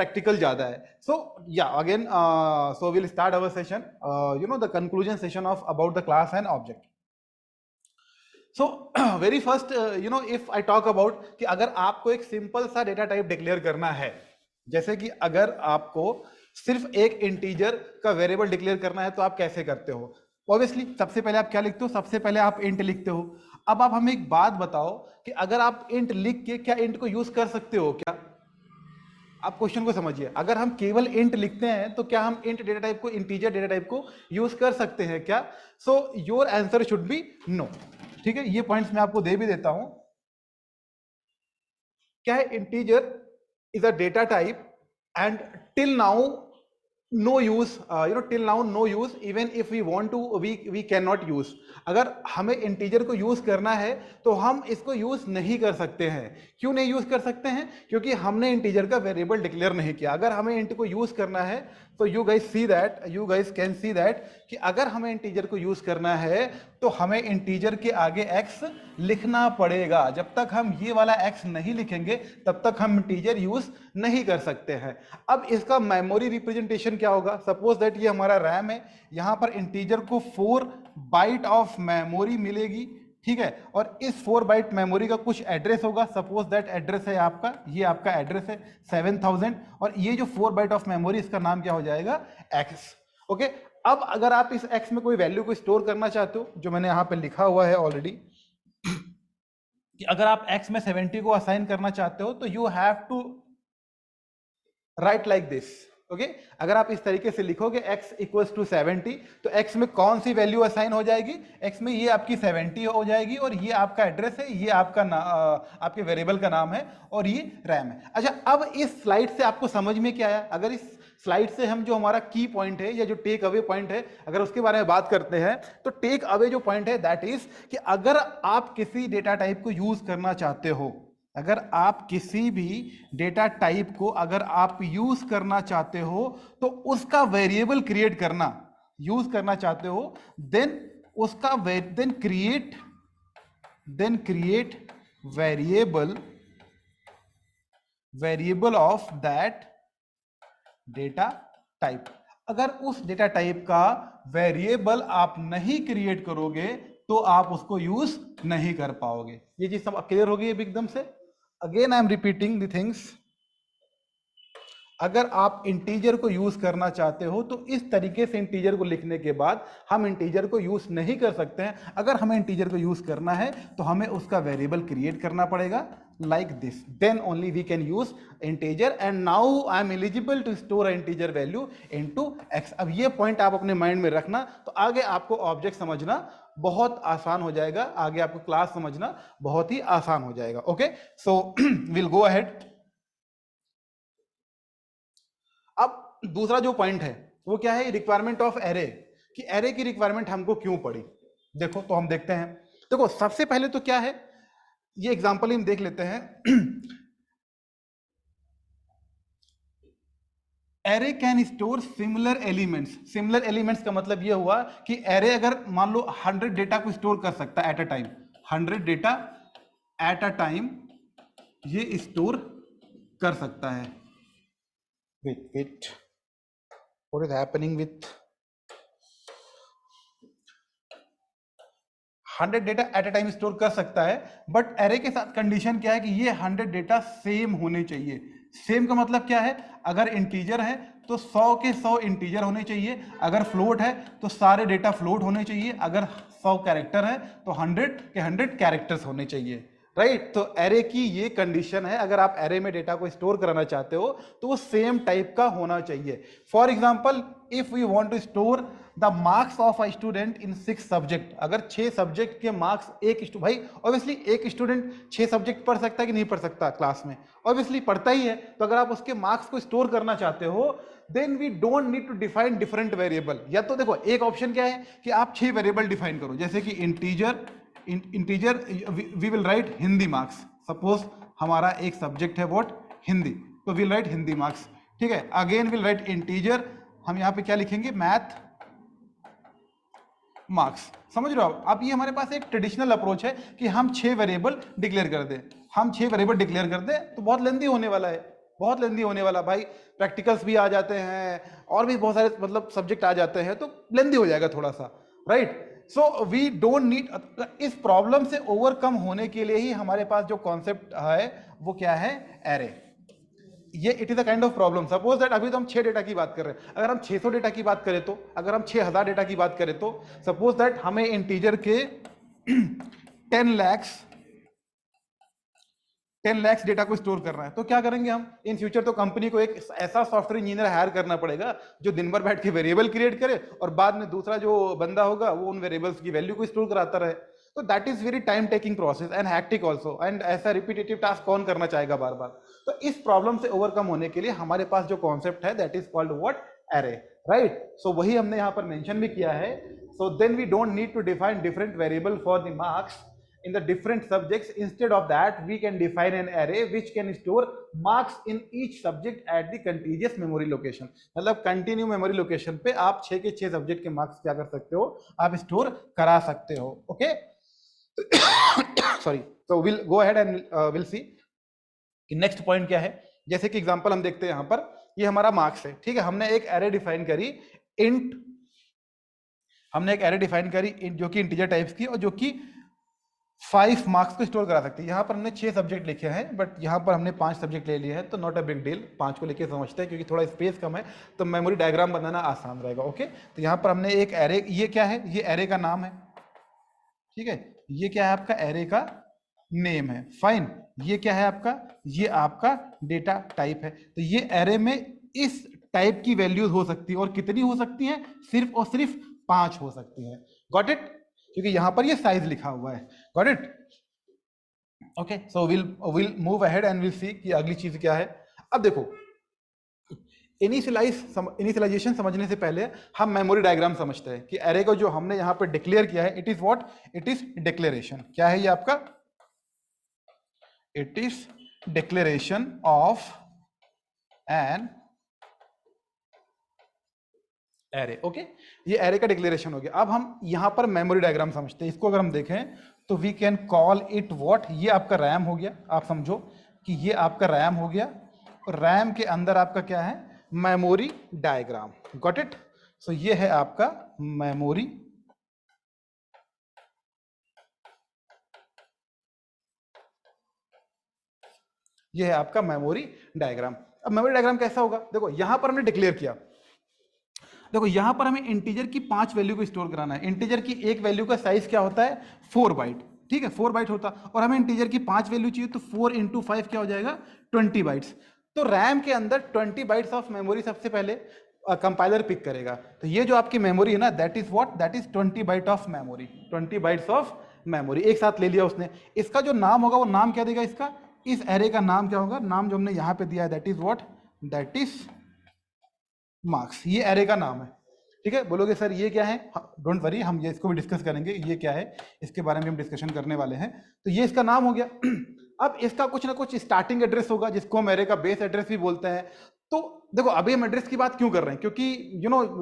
Practical ज्यादा है. सो या again so will start our session, you know the conclusion session of about the class and object. So very first you know if I talk about कि अगर आपको एक simple सा data type declare करना है, जैसे कि अगर आपको सिर्फ एक इंटीजर का वेरिएबल डिक्लेयर करना है तो आप कैसे करते हो? ऑब्वियसली सबसे पहले आप क्या लिखते हो? सबसे पहले आप इंट लिखते हो. अब आप हमें एक बात बताओ कि अगर आप इंट लिख के क्या इंट को यूज कर सकते हो क्या? आप क्वेश्चन को समझिए. अगर हम केवल इंट लिखते हैं तो क्या हम इंट डेटा टाइप को, इंटीजर डेटा टाइप को यूज कर सकते हैं क्या? So your answer should be no. ठीक है, ये पॉइंट्स मैं आपको दे भी देता हूं. क्या है? Integer is a data type and till now no use, you know, till now no use. Even if we want to, we cannot use. अगर हमें इंटीजर को यूज करना है तो हम इसको यूज नहीं कर सकते हैं. क्यों नहीं यूज कर सकते हैं? क्योंकि हमने इंटीजर का वेरिएबल डिक्लेयर नहीं किया. अगर हमें इंट को यूज करना है तो you guys can see that कि अगर हमें इंटीजर को यूज करना है तो हमें इंटीजर के आगे x लिखना पड़ेगा. जब तक हम ये वाला x नहीं लिखेंगे तब तक हम इंटीजर यूज नहीं कर सकते हैं. अब इसका मेमोरी रिप्रेजेंटेशन क्या होगा? सपोज दैट ये हमारा रैम है, यहां पर इंटीजर को 4 बाइट ऑफ मेमोरी मिलेगी. ठीक है, और इस 4 बाइट मेमोरी का कुछ एड्रेस होगा. सपोज दैट एड्रेस है आपका, ये आपका एड्रेस है 7000, और ये जो 4 बाइट ऑफ मेमोरी, इसका नाम क्या हो जाएगा? x. ओके, अब अगर आप इस x में कोई वैल्यू को स्टोर करना चाहते हो, जो मैंने यहां पे लिखा हुआ है ऑलरेडी, कि अगर आप x में 70 को असाइन करना चाहते हो तो you have to write like this. Okay, अगर आप इस तरीके से लिखोगे x इक्वल्स टू 70, तो x में कौन सी वैल्यू असाइन हो जाएगी? x में ये आपकी 70 हो जाएगी, और ये आपका एड्रेस है, ये आपका आपके वेरिएबल का नाम है, और ये रैम है. अच्छा, अब इस स्लाइड से आपको समझ में क्या आया? अगर इस स्लाइड से हम जो हमारा की पॉइंट है या जो टेक अवे पॉइंट है, अगर उसके बारे में बात करते हैं, तो टेक अवे जो पॉइंट है दैट इज कि अगर आप किसी डेटा टाइप को यूज करना चाहते हो, अगर आप किसी भी डेटा टाइप को अगर आप यूज करना चाहते हो तो उसका वेरिएबल क्रिएट करना, यूज करना चाहते हो, देन उसका then create variable of that data type. अगर उस डेटा टाइप का वेरिएबल आप नहीं क्रिएट करोगे तो आप उसको यूज नहीं कर पाओगे. ये चीज सब क्लियर हो गई है एकदम से? Again I am repeating the things. अगर आप इंटीजर को यूज करना चाहते हो तो इस तरीके से इंटीजर को लिखने के बाद हम इंटीजर को यूज नहीं कर सकते हैं. अगर हमें इंटीजर को यूज करना है तो हमें उसका वेरिएबल क्रिएट करना पड़ेगा like this. Then only we can use integer, and now I am eligible to store an integer value into x. अब ये पॉइंट आप अपने माइंड में रखना, तो आगे आपको ऑब्जेक्ट समझना बहुत आसान हो जाएगा, आगे आपको क्लास समझना बहुत ही आसान हो जाएगा. Okay, so will go ahead. अब दूसरा जो पॉइंट है वो क्या है? Requirement of array. कि एरे की रिक्वायरमेंट हमको क्यों पड़ी? देखो, तो हम देखते हैं. देखो, सबसे पहले तो क्या है, ये एग्जांपल हम देख लेते हैं. Array can store similar elements. Similar elements का मतलब ये हुआ कि एरे अगर मान लो 100 डेटा को स्टोर कर सकता है at a time, 100 data at a time ये स्टोर कर सकता है. wait what is happening with 100 data at a time store कर सकता है, बट एरे के साथ कंडीशन क्या है कि ये 100 डेटा सेम होने चाहिए. सेम का मतलब क्या है? अगर इंटीजर है तो 100 के 100 इंटीजर होने चाहिए, अगर फ्लोट है तो सारे डेटा फ्लोट होने चाहिए, अगर 100 कैरेक्टर है तो 100 के 100 कैरेक्टर्स होने चाहिए. राइट, तो एरे की ये कंडीशन है. अगर आप एरे में डेटा को स्टोर कराना चाहते हो तो वो सेम टाइप का होना चाहिए. For example, if we want to store the marks of a student in 6 subject, अगर 6 सब्जेक्ट के मार्क्स भाई ऑब्वियसली एक स्टूडेंट 6 सब्जेक्ट पढ़ सकता है कि नहीं पढ़ सकता क्लास में? ऑब्वियसली पढ़ता ही है. तो अगर आप उसके मार्क्स को स्टोर करना चाहते हो, then we don't need to define different variable. या तो देखो, एक ऑप्शन क्या है कि आप 6 वेरिएबल डिफाइन करो, जैसे कि integer we will write Hindi marks. Suppose हमारा एक सब्जेक्ट है व्हाट? हिंदी, तो विल राइट हिंदी मार्क्स. ठीक है, अगेन विल राइट इंटीजर, हम यहां पे क्या लिखेंगे? Math marks. समझ रहे हो आप? अब ये हमारे पास एक ट्रेडिशनल अप्रोच है कि हम 6 वेरिएबल डिक्लेयर कर दें. हम 6 वेरिएबल डिक्लेयर कर दें तो बहुत लेंदी होने वाला है. बहुत लेंदी होने वाला भाई, प्रैक्टिकल्स भी आ जाते हैं और भी बहुत सारे मतलब सब्जेक्ट आ जाते हैं, तो लेंदी हो जाएगा थोड़ा सा, right. So we don't need, इस प्रॉब्लम से ओवरकम होने के लिए ही हमारे पास जो कॉन्सेप्ट है वो क्या है, एरे। ये it is a kind of problem. Suppose that अभी तो हम 6 डेटा की बात कर रहे हैं, अगर हम 600 डेटा की बात करें तो, अगर हम 6000 डेटा की बात करें तो, सपोज दैट हमें इंटीजर के 10 लाख डेटा को स्टोर करना है, तो क्या करेंगे हम इन फ्यूचर? तो कंपनी को एक ऐसा सॉफ्टवेयर इंजीनियर हायर करना पड़ेगा जो दिन भर बैठ के वेरिएबल क्रिएट करे और बाद में दूसरा जो बंदा होगा वो उन वेरिएबल्स की वैल्यू को स्टोर कराता रहे। तो that is very time taking process and hectic also, and ऐसा रिपीटेटिव टास्क कौन करना चाहेगा बार बार? तो इस प्रॉब्लम से ओवरकम होने के लिए हमारे पास जो कॉन्सेप्ट है that is called what, array, right. So वही हमने यहाँ पर मेंशन भी किया है। So then we don't need to define different variable for the marks in the different subjects. Instead of that, we can define an array which can store marks in each subject at the contiguous memory location. मतलब continue memory location पे आप 6 के 6 subject के marks क्या कर सकते हो, आप स्टोर करा सकते हो। Okay, sorry. तो will go ahead and will see कि नेक्स्ट पॉइंट क्या है। जैसे कि एग्जांपल हम देखते हैं यहाँ पर, ये हमारा मार्क्स है, ठीक है। हमने एक एरे डिफाइन करी इंट, हमने एक एरे डिफाइन करी जो कि इंटीजर टाइप्स की और जो कि 5 मार्क्स को स्टोर करा सकती है। यहाँ पर हमने 6 सब्जेक्ट लिखे हैं, बट यहाँ पर हमने 5 सब्जेक्ट ले लिए हैं, तो नॉट अ बिग डील, 5 को लेके समझते हैं क्योंकि थोड़ा स्पेस कम है तो मेमोरी डायग्राम बनाना आसान रहेगा। ओके, तो यहाँ पर हमने एक एरे, ये क्या है, ये एरे का नाम है, ठीक है। ये क्या है आपका, एरे का नेम है, फाइन। ये क्या है आपका, ये आपका डेटा टाइप है। तो ये एरे में इस टाइप की वैल्यूज हो सकती है, और कितनी हो सकती हैं, सिर्फ और सिर्फ 5 हो सकती हैं। Got it? क्योंकि यहां पर ये साइज लिखा हुआ है। Got it? Okay, so will move ahead and will see कि अगली चीज क्या है। अब देखो, इनिशियलाइजेशन समझने से पहले हम मेमोरी डायग्राम समझते हैं कि एरे को जो हमने यहां पर डिक्लेयर किया है, it is what, it is declaration. क्या है ये आपका, it is declaration of an array. Okay, ये एरे का डिक्लेरेशन हो गया। अब हम यहां पर मेमोरी डायग्राम समझते हैं। इसको अगर हम देखें तो we can call it what, ये आपका रैम हो गया। आप समझो कि ये आपका रैम हो गया, और रैम के अंदर आपका क्या है, memory diagram. Got it? So ये है आपका मेमोरी, ये है आपका मेमोरी डायग्राम। अब मेमोरी डायग्राम कैसा होगा, देखो यहां पर हमने डिक्लेयर किया, देखो यहां पर हमें इंटीजर की 5 वैल्यू को स्टोर कराना है। इंटीजर की एक वैल्यू का साइज क्या होता है, 4 बाइट, ठीक है, 4 बाइट होता, और हमें इंटीजर की 5 वैल्यू चाहिए, तो 4 इंटू 5 क्या हो जाएगा, 20 बाइट्स। तो रैम के अंदर 20 बाइट्स ऑफ मेमोरी सबसे पहले कंपाइलर पिक करेगा। तो ये जो आपकी मेमोरी है ना, that is what, that is 20 byte of memory, 20 bytes of memory एक साथ ले लिया उसने। इसका जो नाम होगा वो नाम क्या देगा इसका, इस एरे का नाम क्या होगा, नाम जो हमने यहां पे दिया है that is what, that is marks. ये एरे का नाम है, ठीक है। बोलोगे सर ये क्या है, डोंट वरी, हम ये इसको भी डिस्कस करेंगे, ये क्या है इसके बारे में हम डिस्कशन करने वाले हैं। तो ये इसका नाम हो गया। अब इसका कुछ ना कुछ स्टार्टिंग एड्रेस होगा जिसको हम एरे का बेस एड्रेस भी बोलते हैं। तो देखो अभी हम एड्रेस की बात क्यों कर रहे हैं, क्योंकि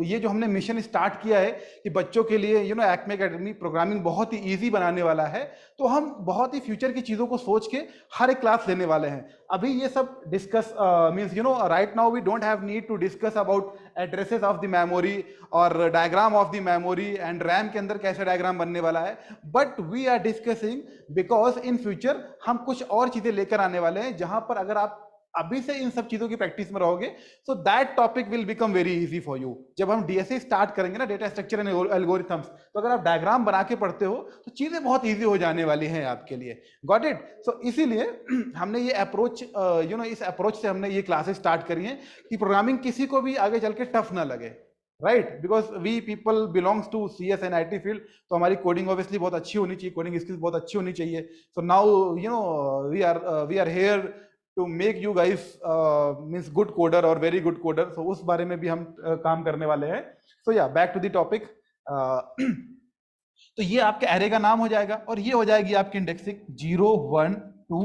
ये जो हमने मिशन स्टार्ट किया है कि बच्चों के लिए एक्मे एकेडमी प्रोग्रामिंग बहुत ही इजी बनाने वाला है, तो हम बहुत ही फ्यूचर की चीजों को सोच के हर एक क्लास लेने वाले हैं। अभी ये सब discuss means right now we don't have need to discuss about addresses of the memory और diagram of the memory and RAM के अंदर कैसे डायग्राम बनने वाला है, but we are discussing because in future हम कुछ और चीजें लेकर आने वाले हैं जहां पर अगर आप अभी से इन सब चीजों की प्रैक्टिस में रहोगे, so that topic will become very easy for you. जब हम डीएसए स्टार्ट करेंगे ना, डेटा स्ट्रक्चर एंड एल्गोरिथम्स, तो अगर आप डायग्राम बना के पढ़ते हो तो चीजें बहुत इजी हो जाने वाली हैं आपके लिए। Got it? सो इसीलिए हमने ये अप्रोच इस अप्रोच से हमने ये क्लासेस स्टार्ट करी हैं कि प्रोग्रामिंग किसी को भी आगे चल के टफ ना लगे, right, because we people belongs to CS and IT field, तो हमारी कोडिंग ऑब्वियसली बहुत अच्छी होनी चाहिए, कोडिंग स्किल्स बहुत अच्छी होनी चाहिए। So now we are here to make you guys means good coder और वेरी गुड कोडर। सो उस बारे में भी हम काम करने वाले हैं। सो या बैक टू द टॉपिक। तो ये आपके एरे का नाम हो जाएगा और ये हो जाएगी आपकी इंडेक्सिंग 0 1 2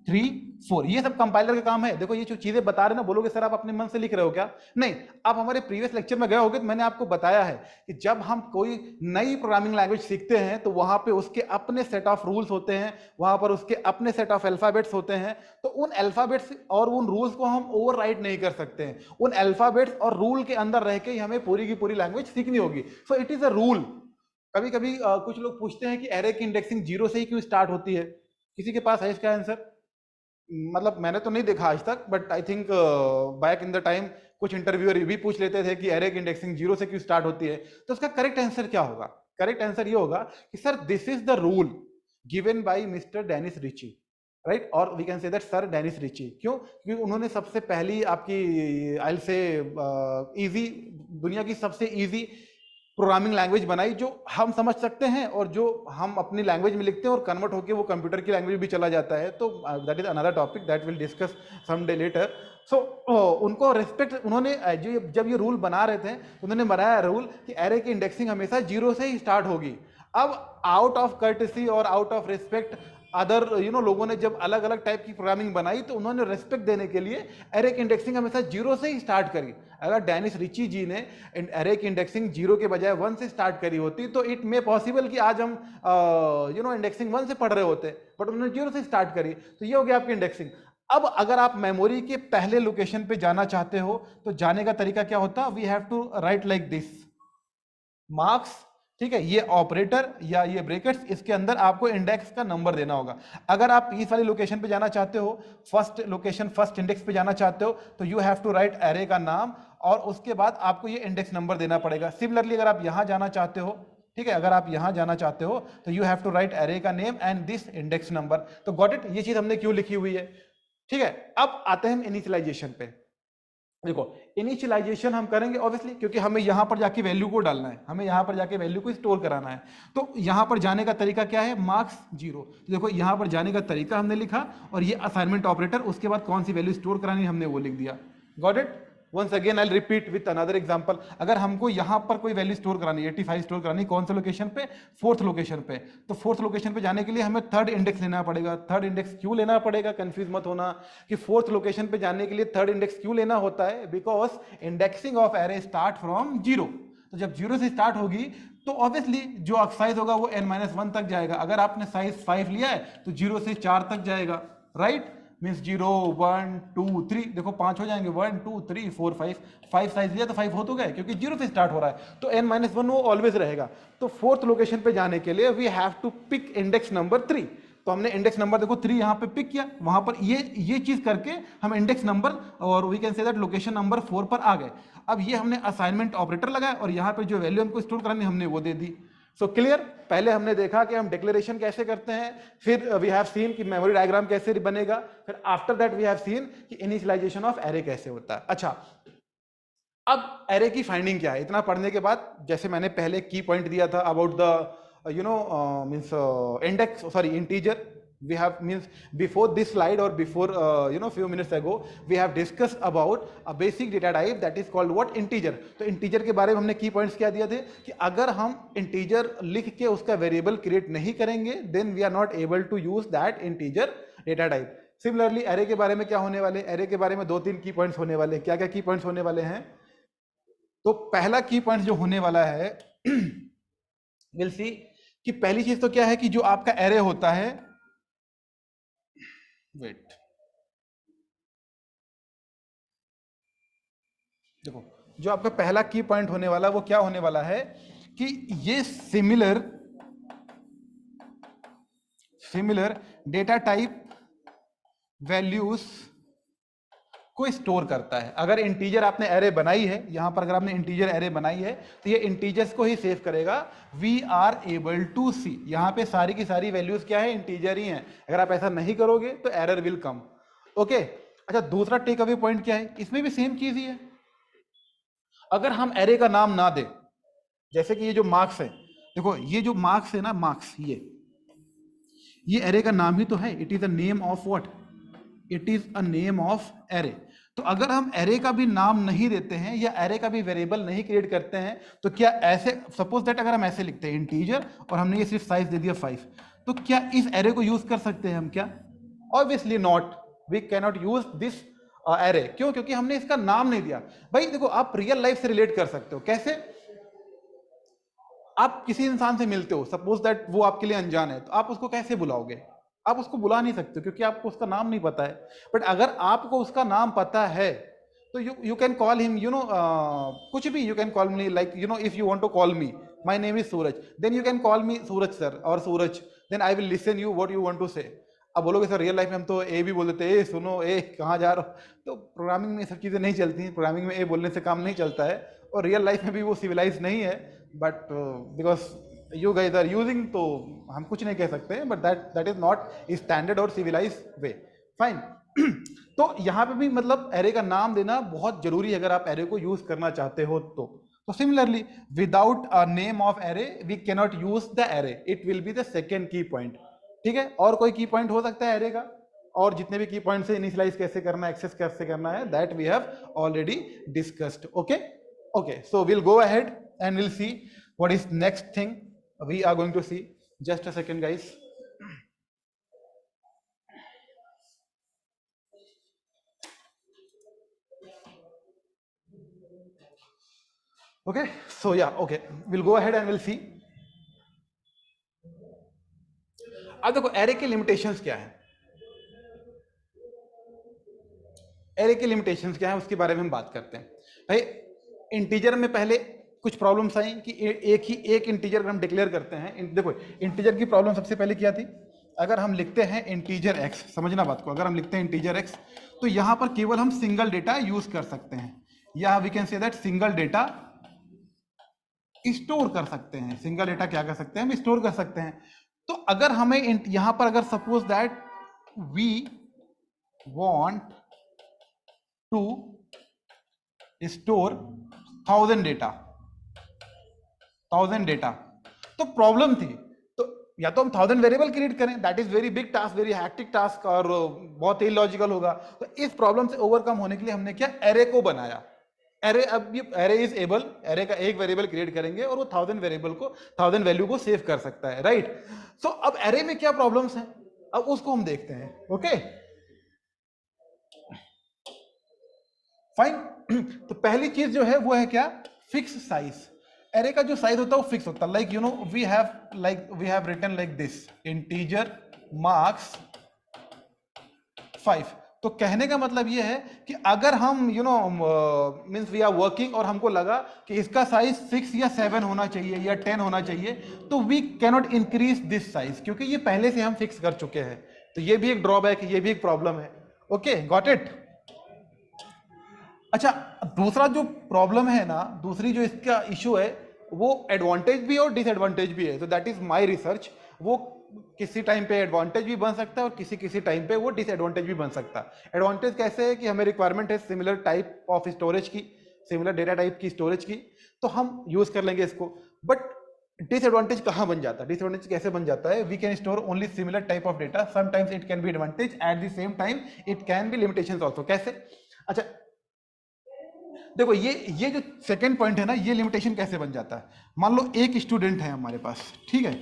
3 4, ये सब कंपाइलर का काम है। देखो ये जो चीजें बता रहे ना, बोलोगे सर आप अपने मन से लिख रहे हो क्या? नहीं, आप हमारे प्रीवियस लेक्चर में गए होगे तो मैंने आपको बताया है कि जब हम कोई नई प्रोग्रामिंग लैंग्वेज सीखते हैं तो वहां पे उसके अपने सेट ऑफ रूल्स होते हैं, वहां पर उसके अपने सेट ऑफ अल्फाबेट्स होते हैं। तो उन अल्फाबेट्स और उन रूल्स को हम ओवरराइड नहीं कर सकते हैं। उन अल्फाबेट्स और रूल के अंदर रह के ही हमें पूरी की पूरी लैंग्वेज सीखनी होगी। So it is a rule. कभी कभी कुछ लोग पूछते हैं कि एरे की इंडेक्सिंग 0 से ही क्यों स्टार्ट होती है? किसी के पास है इसका आंसर? मतलब मैंने तो नहीं देखा आज तक, but I think back in the time कुछ इंटरव्यूअर ये भी पूछ लेते थे कि एरे की इंडेक्सिंग 0 से क्यों स्टार्ट होती है। तो उसका करेक्ट आंसर क्या होगा? करेक्ट आंसर ये होगा कि sir this is the rule given by mister Dennis Ritchie, right? और we can say that sir Dennis Ritchie. क्यों? क्योंकि उन्होंने सबसे पहली आपकी आई विल से इजी, दुनिया की सबसे इजी प्रोग्रामिंग लैंग्वेज बनाई जो हम समझ सकते हैं और जो हम अपनी लैंग्वेज में लिखते हैं और कन्वर्ट होकर वो कंप्यूटर की लैंग्वेज भी चला जाता है। तो that is another topic that will discuss some day later. So उनको रिस्पेक्ट, उन्होंने जब ये रूल बना रहे थे उन्होंने बनाया रूल कि एरे की इंडेक्सिंग हमेशा 0 से ही स्टार्ट होगी। अब आउट ऑफ कर्टेसी और आउट ऑफ रिस्पेक्ट अदर लोगों ने जब अलग अलग टाइप की प्रोग्रामिंग बनाई तो उन्होंने रेस्पेक्ट देने के लिए एरे की इंडेक्सिंग हमेशा 0 से ही स्टार्ट करी। अगर डेनिस रिची जी ने एरे की इंडेक्सिंग 0 के बजाय 1 से स्टार्ट करी होती तो इट मे पॉसिबल कि आज हम इंडेक्सिंग 1 से पढ़ रहे होते, बट उन्होंने 0 से स्टार्ट करी। तो ये हो गया आपकी इंडेक्सिंग। अब अगर आप मेमोरी के पहले लोकेशन पे जाना चाहते हो तो जाने का तरीका क्या होता? We have to write like this, marks, ठीक है, ये ऑपरेटर या ये ब्रैकेट्स, इसके अंदर आपको इंडेक्स का नंबर देना होगा। अगर आप इस वाली लोकेशन पे जाना चाहते हो, फर्स्ट लोकेशन फर्स्ट इंडेक्स पे जाना चाहते हो, तो you have to write array का नाम और उसके बाद आपको ये इंडेक्स नंबर देना पड़ेगा। सिमिलरली अगर आप यहां जाना चाहते हो, ठीक है, अगर आप यहां जाना चाहते हो तो you have to write array का name and this index number. तो गॉट इट? ये चीज हमने क्यों लिखी हुई है, ठीक है। अब आते हैं हम इनिशियलाइजेशन पे। देखो इनिशियलाइजेशन हम करेंगे ऑब्वियसली क्योंकि हमें यहां पर जाके वैल्यू को डालना है, हमें यहां पर जाके वैल्यू को स्टोर कराना है। तो यहां पर जाने का तरीका क्या है? मार्क्स 0। तो देखो यहां पर जाने का तरीका हमने लिखा और ये असाइनमेंट ऑपरेटर, उसके बाद कौन सी वैल्यू स्टोर करानी हमने वो लिख दिया। Got it? Once again I repeat with another example. अगर हमको यहां पर कोई वैल्यू स्टोर करानी है, 85 स्टोर करानी, कौन से लोकेशन पे? फोर्थ लोकेशन पे। तो फोर्थ लोकेशन पे जाने के लिए हमें थर्ड इंडेक्स लेना पड़ेगा। थर्ड इंडेक्स क्यों लेना पड़ेगा? कंफ्यूज मत होना कि फोर्थ लोकेशन पे जाने के लिए थर्ड इंडेक्स क्यों लेना होता है। Because indexing of array start from 0। तो जब 0 से स्टार्ट होगी तो ऑब्वियसली जो साइज होगा वो n-1 तक जाएगा। अगर आपने साइज 5 लिया है तो 0 से 4 तक जाएगा, राइट? मीन्स 0 1 2 3, देखो 5 हो जाएंगे, 1 2 3 4 5 साइज लिया तो 5 हो तो गए क्योंकि 0 से स्टार्ट हो रहा है। तो n-1 वो ऑलवेज रहेगा। तो फोर्थ लोकेशन पे जाने के लिए we have to pick index number 3। तो हमने इंडेक्स नंबर देखो 3 यहां पे पिक किया, वहां पर ये चीज करके हम इंडेक्स नंबर और we can say that location number 4 पर आ गए। अब ये हमने असाइनमेंट ऑपरेटर लगाया और यहां पे जो वैल्यू हमको स्टोर करानी हमने वो दे दी। So clear? पहले हमने देखा कि हम डिक्लेरेशन कैसे करते हैं, फिर वी हैव सीन कि मेमोरी डायग्राम कैसे बनेगा, फिर after that we have seen कि इनिशियलाइजेशन ऑफ एरे कैसे होता है। अच्छा, अब एरे की फाइंडिंग क्या है? इतना पढ़ने के बाद जैसे मैंने पहले की पॉइंट दिया था about the means index, sorry, integer. We have means before this slide or before few minutes ago we have discussed about a basic data type that is called what? Integer. तो integer के बारे में हमने की points क्या दिए थे कि अगर हम integer लिख के उसका वेरिएबल क्रिएट नहीं करेंगे then we are not able to use that integer data type. Similarly array के बारे में क्या होने वाले? एरे के बारे में 2-3 की पॉइंट्स होने वाले। क्या क्या की पॉइंट्स होने वाले हैं? तो पहला की पॉइंट जो होने वाला है विल सी कि पहली चीज तो क्या है कि जो आपका एरे होता है, वेट, देखो जो आपका पहला की पॉइंट होने वाला वो क्या होने वाला है कि ये सिमिलर डेटा टाइप वैल्यूज को स्टोर करता है। अगर इंटीजर आपने एरे बनाई है, यहां पर अगर आपने इंटीजर एरे बनाई है तो ये इंटीजर्स को ही सेव करेगा। वी आर एबल टू सी, यहां पे सारी की सारी वैल्यूज क्या है? इंटीजर ही हैं। अगर आप ऐसा नहीं करोगे तो एरर विल कम। ओके, अच्छा, दूसरा टेक अवे पॉइंट क्या है? इसमें भी सेम चीज ही है। अगर हम एरे का नाम ना दे, जैसे कि ये जो मार्क्स है, देखो ये जो मार्क्स है ना, मार्क्स, ये एरे का नाम ही तो है। It is a name of what? It is a name of array. तो अगर हम एरे का भी नाम नहीं देते हैं या एरे का भी वेरिएबल नहीं क्रिएट करते हैं तो क्या ऐसे, सपोज दैट अगर हम ऐसे लिखते हैं इंटीजर और हमने ये सिर्फ साइज दे दिया 5, तो क्या इस एरे को यूज कर सकते हैं हम? क्या obviously not, we cannot use this array. क्यों? क्योंकि हमने इसका नाम नहीं दिया। भाई देखो, आप रियल लाइफ से रिलेट कर सकते हो। कैसे? आप किसी इंसान से मिलते हो, सपोज दैट वो आपके लिए अनजान है, तो आप उसको कैसे बुलाओगे? आप उसको बुला नहीं सकते क्योंकि आपको उसका नाम नहीं पता है। बट अगर आपको उसका नाम पता है तो you can call him, you know, कुछ भी। You can call me like, you know, if you want to call me, my name is Suraj, then you can call me Suraj sir और Suraj, then I will listen you what you want to say. अब बोलोगे sir real life में हम तो ए भी बोल देते हैं, ए सुनो, ए कहाँ जा रहे हो? तो प्रोग्रामिंग में सब चीज़ें नहीं चलती हैं। प्रोग्रामिंग में ए बोलने से काम नहीं चलता है, और रियल लाइफ में भी वो सिविलाइज नहीं है। But because you guys are using, तो हम कुछ नहीं कह सकते, but that is not standard और सिविलाइज वे। फाइन। तो यहाँ पे भी मतलब एरे का नाम देना बहुत जरूरी है अगर आप एरे को यूज करना चाहते हो तो। Similarly, without a name of array we cannot use the array, it will be the second key point. ठीक है? और कोई की पॉइंट हो सकता है एरे का? और जितने भी की पॉइंट से इनिशियलाइज कैसे करना है, एक्सेस कैसे करना है, that we have already discussed. Okay okay, so will go ahead and we'll see what is next thing we are going to see. Just a second guys. Okay, so yeah, okay, we'll go ahead and we'll see. अब देखो array के limitations क्या है, array के limitations क्या है उसके बारे में हम बात करते हैं। भाई इंटीजर में पहले कुछ प्रॉब्लम्स आई कि एक इंटीजर हम डिक्लेयर करते हैं। देखो इंटीजर की प्रॉब्लम सबसे पहले क्या थी? अगर हम लिखते हैं इंटीजर एक्स, समझना बात को, अगर हम लिखते हैं इंटीजर एक्स तो यहां पर केवल हम सिंगल डेटा यूज कर सकते हैं, या we can say that single data store कर सकते हैं। सिंगल डेटा क्या कर सकते हैं? हम स्टोर कर सकते हैं। तो अगर हमें यहां पर अगर suppose that we want to store 1000 data, 1000 data, तो प्रॉब्लम थी। तो या तो हम 1000 वेरिएबल क्रिएट करें, that is very big task, very hectic task, और बहुत ही लॉजिकल होगा। तो इस प्रॉब्लम से ओवरकम होने के लिए हमने क्या, एरे को बनाया। एरे, अब ये एरे इज एबल, एरे का एक वेरिएबल क्रिएट करेंगे और वो 1000 वेरिएबल को, 1000 वैल्यू को सेव कर सकता है, राइट? सो अब एरे में क्या प्रॉब्लम्स हैं, अब उसको हम देखते हैं। Okay fine. तो पहली चीज जो है वो है क्या, फिक्स साइज। एरे का जो साइज होता है वो फिक्स होता है, like you know we have written like this, integer marks 5। तो कहने का मतलब ये है कि अगर हम you know means we are working और हमको लगा कि इसका साइज 6 या 7 होना चाहिए या 10 होना चाहिए, तो we cannot increase this size, क्योंकि ये पहले से हम फिक्स कर चुके हैं। तो ये भी एक ड्रॉबैक है, ये भी एक प्रॉब्लम है। Okay, got it? अच्छा, दूसरा जो प्रॉब्लम है ना, दूसरी जो इसका इशू है, वो एडवांटेज भी और डिसएडवांटेज भी है। तो दैट इज माय रिसर्च। वो किसी टाइम पे एडवांटेज भी बन सकता है और किसी किसी टाइम पे वो डिसएडवांटेज भी बन सकता है। एडवांटेज कैसे है कि हमें रिक्वायरमेंट है सिमिलर टाइप ऑफ स्टोरेज की, सिमिलर डेटा टाइप की स्टोरेज की, तो हम यूज कर लेंगे इसको। बट डिसएडवांटेज कहाँ बन जाता है, डिसएडवांटेज कैसे बन जाता है? We can store only similar type of data, sometimes it can be advantage, at the same time it can be limitations also. कैसे? अच्छा देखो, ये जो सेकंड पॉइंट है ना, ये लिमिटेशन कैसे बन जाता है? मान लो एक स्टूडेंट है हमारे पास, ठीक है?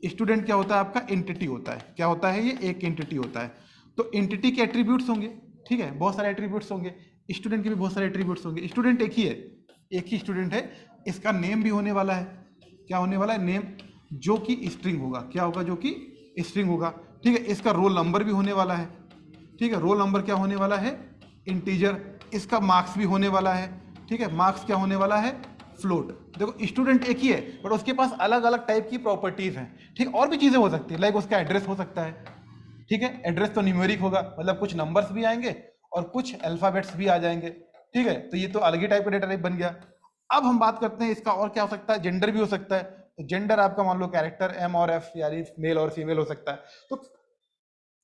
स्टूडेंट क्या होता है आपका? एंटिटी होता है। क्या होता है? ये एक एंटिटी होता है। तो एंटिटी के एट्रीब्यूट्स होंगे, ठीक है, बहुत सारे एट्रीब्यूट्स होंगे। स्टूडेंट के भी बहुत सारे एट्रीब्यूट्स होंगे। स्टूडेंट एक ही है, एक ही स्टूडेंट है। इसका नेम भी होने वाला है। क्या होने वाला है? नेम, जो कि स्ट्रिंग होगा। क्या होगा? जो कि स्ट्रिंग होगा, ठीक है। इसका रोल नंबर भी होने वाला है, ठीक है। रोल नंबर क्या होने वाला है? इंटीजर। इसका मार्क्स भी होने वाला है, ठीक है। मार्क्स क्या होने वाला है? फ्लोट। देखो स्टूडेंट एक ही है बट उसके पास अलग अलग टाइप की प्रॉपर्टीज हैं, ठीक। और भी चीजें हो सकती है, लाइक उसका एड्रेस हो सकता है, ठीक है। एड्रेस तो न्यूमेरिक होगा, मतलब कुछ नंबर्स भी आएंगे और कुछ अल्फाबेट्स भी आ जाएंगे, ठीक है। तो ये तो अलग ही टाइप का डेटा टाइप बन गया। अब हम बात करते हैं इसका और क्या हो सकता है। जेंडर भी हो सकता है। तो जेंडर आपका मान लो कैरेक्टर एम और एफ, यानी मेल और फीमेल हो सकता है। तो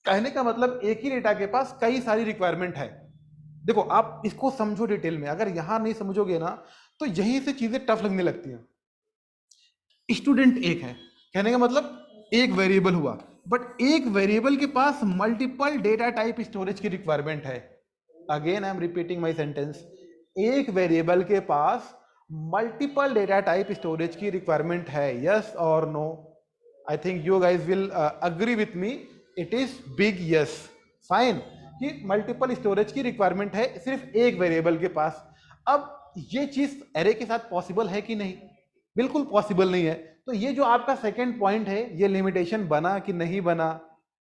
कहने का मतलब एक ही डेटा के पास कई सारी रिक्वायरमेंट है। देखो आप इसको समझो डिटेल में, अगर यहां नहीं समझोगे ना तो यहीं से चीजें टफ लगने लगती हैं। स्टूडेंट एक है, कहने का मतलब एक वेरिएबल हुआ, बट एक वेरिएबल के पास मल्टीपल डेटा टाइप स्टोरेज की रिक्वायरमेंट है। Again I am repeating my sentence, एक वेरिएबल के पास मल्टीपल डेटा टाइप स्टोरेज की रिक्वायरमेंट है। यस और no? I think you guys will agree with me it is big yes, fine, कि multiple storage की रिक्वायरमेंट है सिर्फ एक वेरिएबल के पास। अब ये चीज एरे के साथ पॉसिबल है कि नहीं? बिल्कुल पॉसिबल नहीं है। तो ये जो आपका सेकेंड पॉइंट है, ये लिमिटेशन बना कि नहीं बना?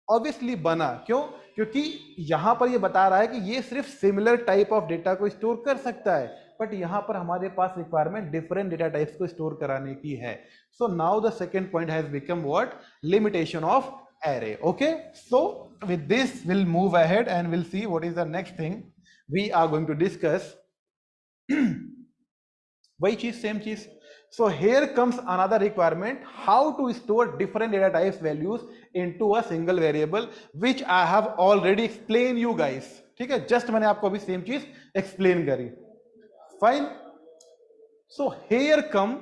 ऑब्वियसली बना। क्यों? क्योंकि यहां पर ये बता रहा है कि ये सिर्फ सिमिलर टाइप ऑफ डेटा को स्टोर कर सकता है, बट यहां पर हमारे पास रिक्वायरमेंट डिफरेंट डेटा टाइप्स को स्टोर कराने की है। So now the second point has become what? Limitation of array. Okay, so with this we'll move ahead and we'll see what is the next thing we are going to discuss. वही चीज, same चीज। So here comes another requirement, how to store different data types values into a single variable, which I have already explained you guys. ठीक है, just मैंने आपको अभी same चीज explain करी। Fine. So here come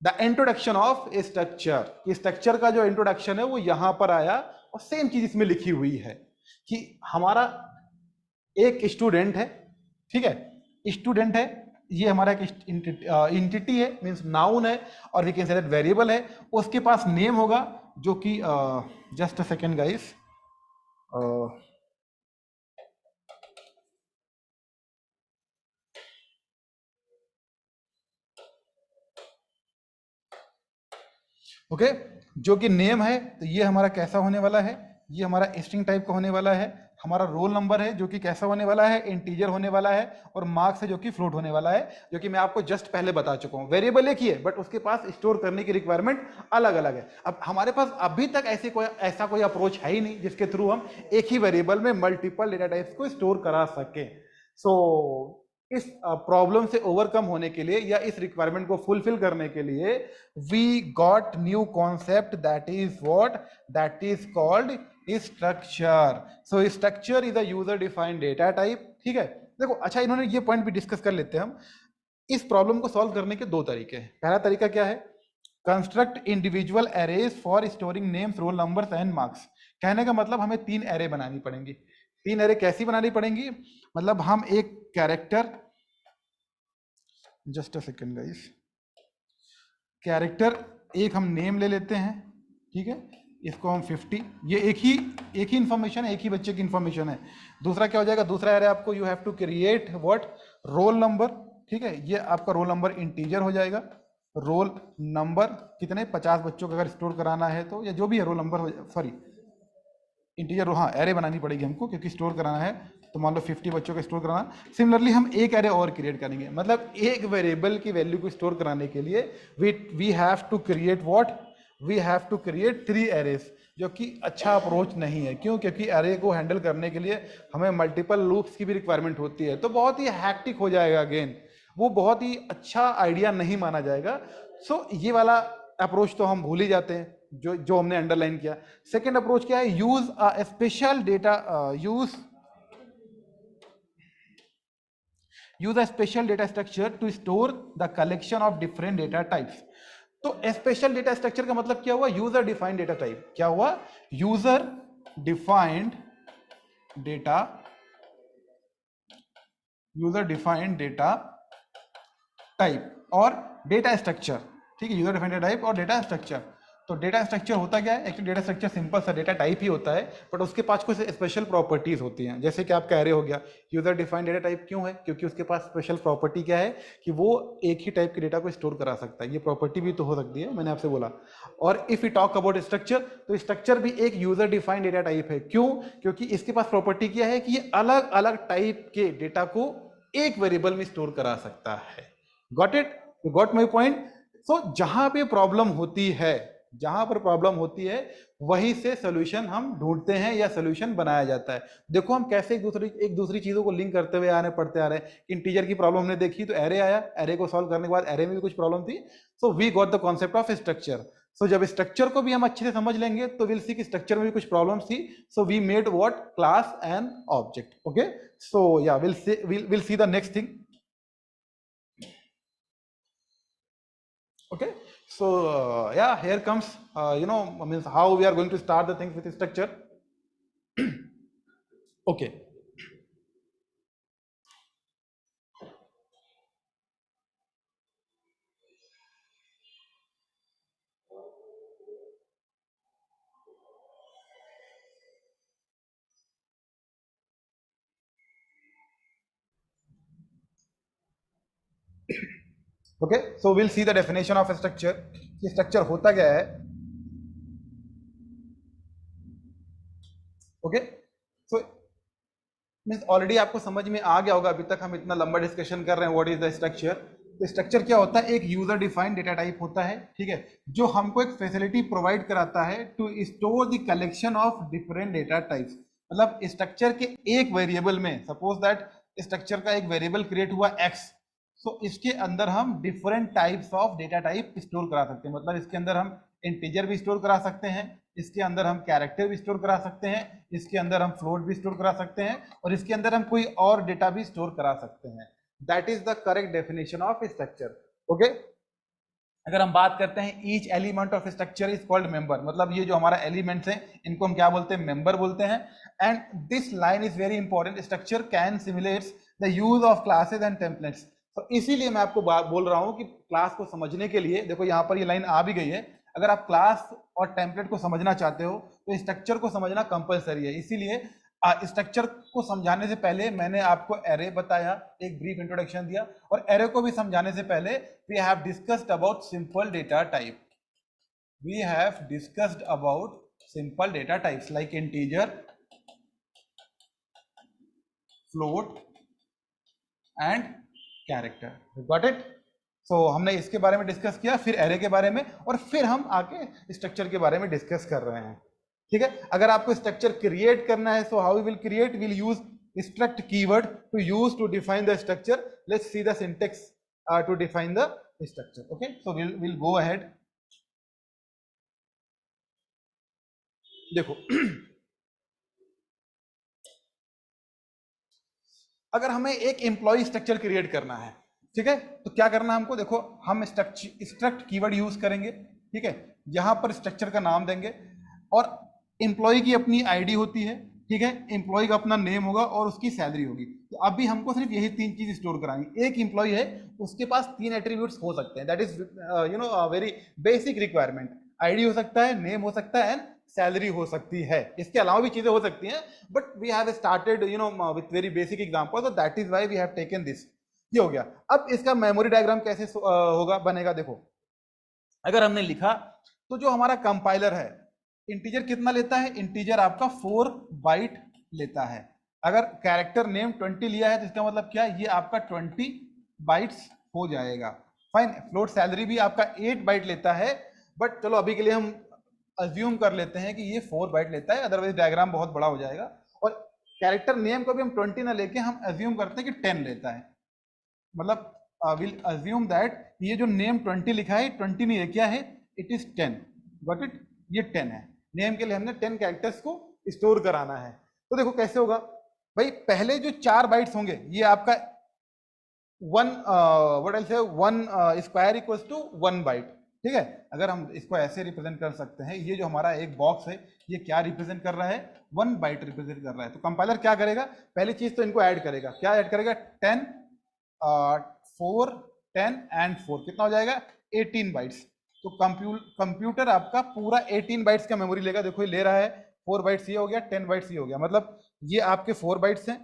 the introduction of structure. Structure का जो introduction है वो यहां पर आया, और सेम चीज इसमें लिखी हुई है कि हमारा एक स्टूडेंट है, ठीक है, स्टूडेंट है, ये हमारा एक इंटिटी है, मींस नाउन है, और we can say that variable है। उसके पास नेम होगा जो कि just a second guys, okay, जो कि नेम है। तो ये हमारा कैसा होने वाला है? ये हमारा स्ट्रिंग टाइप का होने वाला है। हमारा रोल नंबर है जो कि कैसा होने वाला है? इंटीजर होने वाला है। और मार्क्स है जो कि फ्लोट होने वाला है, जो कि मैं आपको जस्ट पहले बता चुका हूं। वेरिएबल एक ही है, बट उसके पास स्टोर करने की रिक्वायरमेंट अलग अलग है। अब हमारे पास अभी तक ऐसा कोई अप्रोच है ही नहीं जिसके थ्रू हम एक ही वेरिएबल में मल्टीपल डेटा टाइप्स को स्टोर करा सके। सो इस प्रॉब्लम से ओवरकम होने के लिए या इस रिक्वायरमेंट को फुलफिल करने के लिए we got new concept, that is what? That is called structure. So structure is a user defined data type. ठीक है, देखो, अच्छा, इन्होंने ये पॉइंट भी डिस्कस कर लेते हैं हम। इस प्रॉब्लम को सॉल्व करने के दो तरीके हैं। पहला तरीका क्या है? Construct individual arrays for storing names, roll numbers and marks. कहने का मतलब हमें 3 एरे बनानी पड़ेंगी। 3 एरे कैसी बनानी पड़ेंगी? मतलब हम एक character, just a second guys, character एक हम नेम ले लेते हैं, ठीक है, इसको हम 50, ये एक ही इंफॉर्मेशन है, एक ही बच्चे की इंफॉर्मेशन है। दूसरा क्या हो जाएगा? दूसरा एरे आपको you have to create what? Roll number. ठीक है, ये आपका रोल नंबर इंटीजर हो जाएगा। रोल नंबर कितने? 50 बच्चों का अगर स्टोर कराना है तो, या जो भी है रोल नंबर हो, सॉरी इंटीजर, हाँ, एरे बनानी पड़ेगी हमको क्योंकि स्टोर कराना है। तो मान लो 50 बच्चों का स्टोर कराना। सिमिलरली हम एक एरे और क्रिएट करेंगे, मतलब एक वेरिएबल की वैल्यू को स्टोर कराने के लिए we have to create what? We have to create 3 arrays, जो कि अच्छा अप्रोच नहीं है। क्यों? क्योंकि एरे को हैंडल करने के लिए हमें मल्टीपल लूप्स की भी रिक्वायरमेंट होती है, तो बहुत ही हैक्टिक हो जाएगा। अगेन वो बहुत ही अच्छा आइडिया नहीं माना जाएगा। सो ये वाला अप्रोच तो हम भूल ही जाते हैं, जो जो हमने अंडरलाइन किया। सेकेंड अप्रोच क्या है? Use a special data, use a special data structure to store the collection of different data types. तो स्पेशल डेटा स्ट्रक्चर का मतलब क्या हुआ? User defined data type. क्या हुआ? User defined data, user defined data type और data structure. ठीक है, यूजर डिफाइंड डेटा टाइप और डेटा स्ट्रक्चर। तो डेटा स्ट्रक्चर होता क्या है? एक्चुअली डेटा स्ट्रक्चर सिंपल सा डेटा टाइप ही होता है, बट उसके पास कुछ स्पेशल प्रॉपर्टीज होती हैं। जैसे कि आपका एरे हो गया, यूजर डिफाइंड डेटा टाइप क्यों है? क्योंकि उसके पास स्पेशल प्रॉपर्टी क्या है कि वो एक ही टाइप के डेटा को स्टोर करा सकता है। ये प्रॉपर्टी भी तो हो सकती है, मैंने आपसे बोला। और if you talk about structure, तो स्ट्रक्चर भी एक यूजर डिफाइंड डेटा टाइप है। क्यों? क्योंकि इसके पास प्रॉपर्टी क्या है कि ये अलग अलग टाइप के डेटा को एक वेरिएबल में स्टोर करा सकता है। Got it? You got my point? So जहां पे प्रॉब्लम होती है, जहां पर प्रॉब्लम होती है, वहीं से सोल्यूशन हम ढूंढते हैं या सोल्यूशन बनाया जाता है। देखो हम कैसे एक दूसरी चीजों को लिंक करते हुए आने पढ़ते आ रहे हैं। इंटीजर की प्रॉब्लम हमने देखी तो एरे आया, एरे को सॉल्व करने के बाद एरे में भी कुछ प्रॉब्लम थी, so we got the concept of structure. So जब स्ट्रक्चर को भी हम अच्छे से समझ लेंगे तो विल सी कि स्ट्रक्चर में भी कुछ प्रॉब्लम्स थी। So we made what? Class and object. Okay, so ya will see the next thing. Okay, so yeah, here comes means how we are going to start the things with structure. Okay, okay, so will see the definition of structure कि structure होता क्या है. Okay, so means already आपको समझ में आ गया होगा, अभी तक हम इतना लंबा डिस्कशन कर रहे हैं व्हाट इज द स्ट्रक्चर. तो स्ट्रक्चर क्या होता है? एक यूजर डिफाइंड डेटा टाइप होता है, ठीक है, जो हमको एक फैसिलिटी प्रोवाइड कराता है to store the collection of different data types. मतलब स्ट्रक्चर के एक वेरिएबल में, सपोज दैट स्ट्रक्चर का एक वेरिएबल क्रिएट हुआ एक्स, सो इसके अंदर हम different types of data type store करा सकते हैं. मतलब इसके अंदर हम इंटीजर भी स्टोर करा सकते हैं, इसके अंदर हम कैरेक्टर भी स्टोर करा सकते हैं, इसके अंदर हम फ्लोट भी स्टोर करा सकते हैं, और इसके अंदर हम कोई और डेटा भी स्टोर करा सकते हैं. That is the correct definition of structure. Okay, अगर हम बात करते हैं each element of structure is called member. मतलब ये जो हमारा एलिमेंट्स हैं इनको हम क्या बोलते हैं? मेंबर बोलते हैं. And this line is very important. Structure can simulates the use of classes and templates. तो इसीलिए मैं आपको बोल रहा हूं कि क्लास को समझने के लिए, देखो यहां पर ये लाइन आ भी गई है, अगर आप क्लास और टेम्पलेट को समझना चाहते हो तो स्ट्रक्चर को समझना कंपलसरी है. इसीलिए स्ट्रक्चर को समझाने से पहले मैंने आपको एरे बताया, एक ब्रीफ इंट्रोडक्शन दिया, और एरे को भी समझाने से पहले we have discussed about simple data type. We have discussed about simple data types like integer, float and character. Got it? So हमने इसके बारे में डिस्कस किया, फिर एरे के बारे में, और फिर हम आके स्ट्रक्चर के बारे में डिस्कस कर रहे हैं. ठीक है, अगर आपको स्ट्रक्चर क्रिएट करना है, so how will create? Will use struct keyword to use to define the structure. Let's see the syntax to define the structure. Okay, so will go ahead. देखो अगर हमें एक एम्प्लॉय स्ट्रक्चर क्रिएट करना है, ठीक है, तो क्या करना है हमको? देखो हम स्ट्रक्ट कीवर्ड यूज करेंगे, ठीक है, यहां पर स्ट्रक्चर का नाम देंगे, और एम्प्लॉय की अपनी आईडी होती है, ठीक है, एम्प्लॉय का अपना नेम होगा और उसकी सैलरी होगी. तो अभी हमको सिर्फ यही तीन चीज स्टोर करानी. एक एम्प्लॉय है, उसके पास तीन एट्रीब्यूट्स हो सकते हैं. That is very basic requirement. ID हो सकता है, नेम हो सकता है, एंड सैलरी हो सकती है. इसके अलावा भी चीजें हो सकती हैं, but we have started with very basic example, so that is why we have taken this. ये हो गया. अब इसका मेमोरी डायग्राम कैसे होगा, बनेगा? देखो अगर हमने लिखा, तो जो हमारा कंपाइलर है, इंटीजर कितना लेता है? इंटीजर आपका 4 बाइट लेता है. अगर कैरेक्टर नेम 20 लिया है तो इसका मतलब क्या? ये आपका 20 बाइट्स हो जाएगा. फाइन. फ्लोट सैलरी भी आपका 8 बाइट लेता है, बट चलो अभी के लिए हम अज्यूम कर लेते हैं कि ये 4 बाइट लेता है, अदरवाइज डायग्राम बहुत बड़ा हो जाएगा. और कैरेक्टर नेम को भी हम 20 ना लेके हम अज्यूम करते हैं कि 10 लेता है. मतलब विल अज्यूम दैट ये जो नेम 20 लिखा है, 20 नहीं है, क्या है? It is 10. Got it? ये 10 है. नेम के लिए हमने 10 कैरेक्टर्स को स्टोर कराना है. तो देखो कैसे होगा भाई. पहले जो 4 बाइट्स होंगे ये आपका 1 स्क्वायर इक्वल्स टू 1 बाइट. ठीक है, अगर हम इसको ऐसे रिप्रेजेंट कर सकते हैं, ये जो हमारा एक बॉक्स है ये क्या रिप्रेजेंट कर रहा है? 1 बाइट रिप्रेजेंट कर रहा है. तो कंपाइलर क्या करेगा? पहली चीज तो इनको ऐड करेगा. क्या ऐड करेगा? 10, 4, 10 एंड 4 कितना हो जाएगा? 18 बाइट्स. तो कंप्यूटर आपका पूरा 18 बाइट्स का मेमोरी लेगा. देखो ये ले रहा है, 4 बाइट्स ये हो गया, 10 बाइट्स ये हो गया. मतलब ये आपके 4 बाइट्स हैं,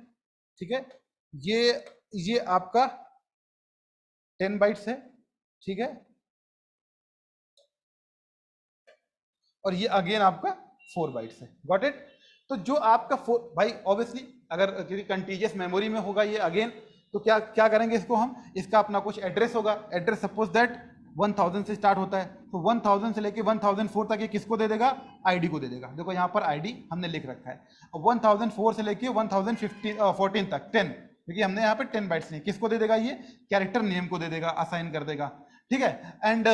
ठीक है, ये आपका 10 बाइट्स है, ठीक है, और ये अगेन आपका 4 बाइट्स है. Got it? तो जो आपका 4 भाई ऑब्वियसली अगर क्योंकि कंटीजियस मेमोरी में होगा ये अगेन, तो क्या क्या करेंगे इसको हम? इसका अपना कुछ एड्रेस होगा. एड्रेस सपोज दैट 1000 से स्टार्ट होता है, तो 1000 से लेके 1004 तक ये किसको दे देगा? आईडी को दे देगा. देखो यहाँ पर आईडी हमने लिख रखा है. 1004 से लेके 1014 तक 10, क्योंकि हमने यहाँ पे 10 बाइट्स नहीं, किसको दे देगा? ये कैरेक्टर नेम को दे देगा, असाइन कर देगा. ठीक है, एंड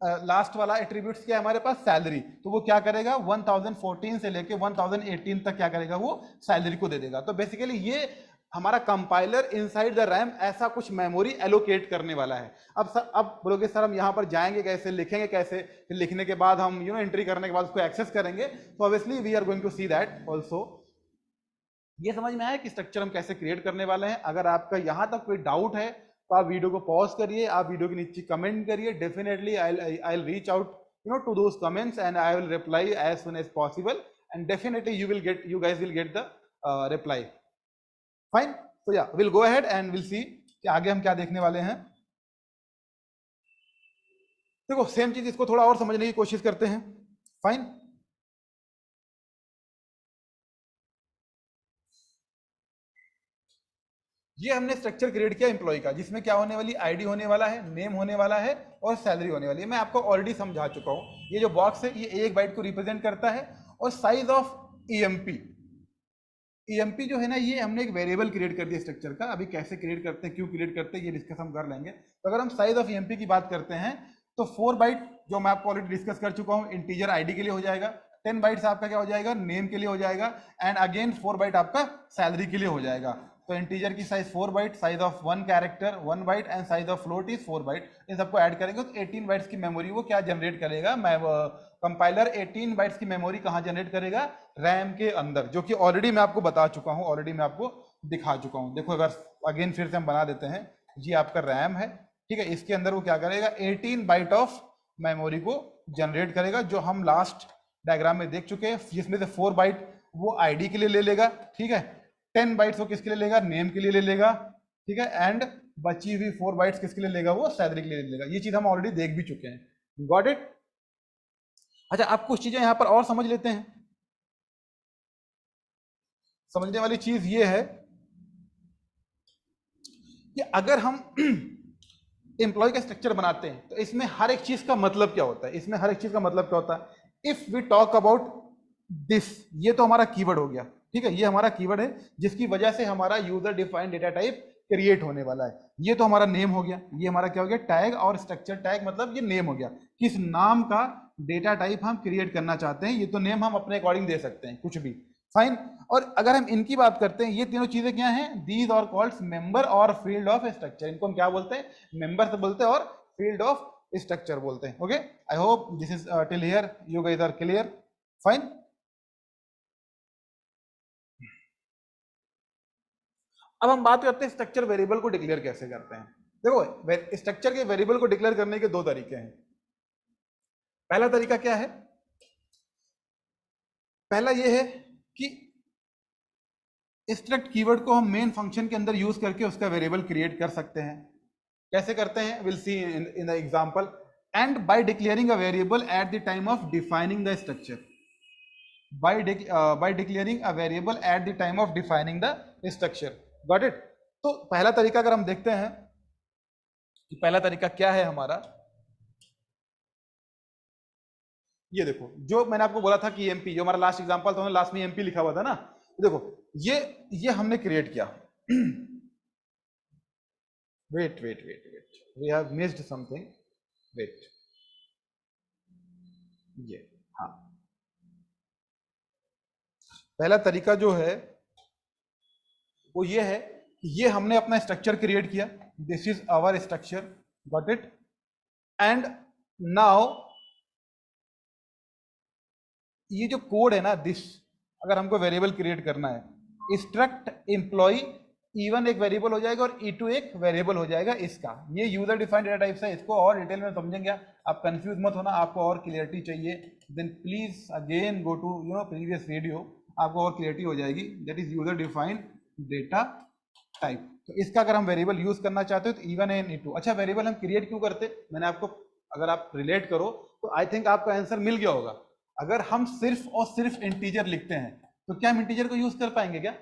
लास्ट वाला एट्रीब्यूट्स क्या है हमारे पास? सैलरी. तो वो क्या करेगा? 1014 से लेके 1018 तक क्या करेगा? वो सैलरी को दे देगा. तो बेसिकली ये हमारा कंपाइलर इनसाइड द रैम ऐसा कुछ मेमोरी एलोकेट करने वाला है. अब बोलोगे सर हम यहाँ पर जाएंगे कैसे, लिखेंगे कैसे? फिर लिखने के बाद हम एंट्री करने के बाद उसको एक्सेस करेंगे. तो obviously we are going to see that also. ये समझ में आया कि स्ट्रक्चर हम कैसे क्रिएट करने वाले हैं. अगर आपका यहाँ तक कोई डाउट है तो आप वीडियो को पॉज करिए, आप वीडियो के नीचे कमेंट करिए. Definitely I will reach out to those comments and I will reply as soon as possible, and definitely you guys will get the reply. Fine. तो yeah will go ahead and will see कि आगे हम क्या देखने वाले हैं. देखो same चीज, इसको थोड़ा और समझने की कोशिश करते हैं। फाइन, ये हमने स्ट्रक्चर क्रिएट किया एम्प्लॉय का, जिसमें क्या होने वाली, आईडी होने वाला है, नेम होने वाला है और सैलरी होने वाली है। मैं आपको ऑलरेडी समझा चुका हूं। ये जो बॉक्स है ये 1 बाइट को रिप्रेजेंट करता है। और साइज ऑफ ईएमपी, ईएमपी जो है ना, ये हमने एक वेरिएबल क्रिएट कर दिया स्ट्रक्चर का। अभी कैसे क्रिएट करते हैं, क्यों क्रिएट करते हैं, ये डिस्कस हम कर लेंगे। तो अगर हम साइज ऑफ ईएमपी की बात करते हैं तो 4 बाइट, जो मैं आपको ऑलरेडी डिस्कस कर चुका हूँ, इंटीजर आईडी के लिए हो जाएगा। 10 बाइट्स आपका क्या हो जाएगा, नेम के लिए हो जाएगा। एंड अगेन 4 बाइट आपका सैलरी के लिए हो जाएगा। तो इंटीजर की size 4 byte, size of 1 character 1 byte and size of float is 4 byte. इन सबको ऐड करेंगे तो 18 बाइट्स की मेमोरी वो क्या जनरेट करेगा, मैं कंपाइलर 18 बाइट्स की मेमोरी कहाँ जनरेट करेगा, रैम के अंदर, जो कि ऑलरेडी मैं आपको बता चुका हूँ, ऑलरेडी मैं आपको दिखा चुका हूँ। देखो अगर अगेन फिर से हम बना देते हैं, ये आपका रैम है, ठीक है। इसके अंदर वो क्या करेगा, 18 बाइट ऑफ मेमोरी को जनरेट करेगा, जो हम लास्ट डायग्राम में देख चुके हैं, जिसमें से 4 बाइट वो आईडी के लिए ले लेगा, ठीक है। 10 बाइट्स वो किसके लिए लेगा, नेम के लिए ले लेगा, ठीक है। एंड बची हुई 4 बाइट्स किसके लिए लेगा, वो सैलरी के लिए ले लेगा। ये चीज हम ऑलरेडी देख भी चुके हैं। Got it. अच्छा, आप कुछ चीजें यहां पर और समझ लेते हैं। समझने वाली चीज ये है कि अगर हम एम्प्लॉय का स्ट्रक्चर बनाते हैं तो इसमें हर एक चीज का मतलब क्या होता है, इसमें हर एक चीज का मतलब क्या होता है। If we talk about this, ये तो हमारा कीवर्ड हो गया, ठीक है। ये हमारा कीवर्ड है जिसकी वजह से हमारा user defined data type create होने वाला है। ये तो हमारा नेम हो गया, ये हमारा क्या हो गया, टैग। और स्ट्रक्चर टैग मतलब ये नेम हो गया, किस नाम का डेटा टाइप हम क्रिएट करना चाहते हैं। ये तो नेम हम अपने अकॉर्डिंग दे सकते हैं, कुछ भी, फाइन। और अगर हम इनकी बात करते हैं, ये तीनों चीजें क्या हैं, दीज और कॉल्ड मेंबर और फील्ड ऑफ स्ट्रक्चर। इनको हम क्या बोलते हैं, मेंबर से बोलते हैं और फील्ड ऑफ स्ट्रक्चर बोलते हैं। Okay, I hope this is till here you guys are clear, fine. अब हम बात करते हैं स्ट्रक्चर वेरिएबल को डिक्लेयर कैसे करते हैं। देखो स्ट्रक्चर के वेरिएबल को डिक्लेयर करने के 2 तरीके हैं। पहला तरीका क्या है, पहला ये है कि स्ट्रक्ट कीवर्ड को हम मेन फंक्शन के अंदर यूज करके उसका वेरिएबल क्रिएट कर सकते हैं। कैसे करते हैं, will see in the example. And by declaring a variable at the time of defining the structure, by declaring a variable at the time of defining the structure. Got it. तो पहला तरीका अगर हम देखते हैं कि पहला तरीका क्या है हमारा, ये देखो, जो मैंने आपको बोला था कि एमपी, जो हमारा लास्ट एग्जांपल था, लास्ट में एमपी लिखा हुआ था ना। देखो ये हमने क्रिएट किया। Wait wait wait wait, we have missed something, wait, ये, हाँ, पहला तरीका जो है वो ये है कि ये हमने अपना स्ट्रक्चर क्रिएट किया, this is our structure, got it. And now ये जो कोड है ना, दिस, अगर हमको वेरिएबल क्रिएट करना है, स्ट्रक्ट एम्प्लॉय E1 एक वेरिएबल हो जाएगा और E2 एक वेरिएबल हो जाएगा इसका। ये यूजर डिफाइंड डेटा टाइप्स है, इसको और डिटेल में समझेंगे। आप कंफ्यूज मत होना, आपको और क्लियरिटी चाहिए, then please again go to previous video, आपको और क्लियरिटी हो जाएगी। That is user defined data type. तो इसका अगर हम वेरिएबल यूज करना चाहते हो तो E1 एंड E2। अच्छा, वेरिएबल हम क्रिएट क्यों करते, मैंने आपको, अगर आप रिलेट करो तो आई थिंक आपका आंसर मिल गया होगा। अगर हम सिर्फ और सिर्फ इंटीजर लिखते हैं तो क्या हम इंटीजर को यूज कर पाएंगे क्या?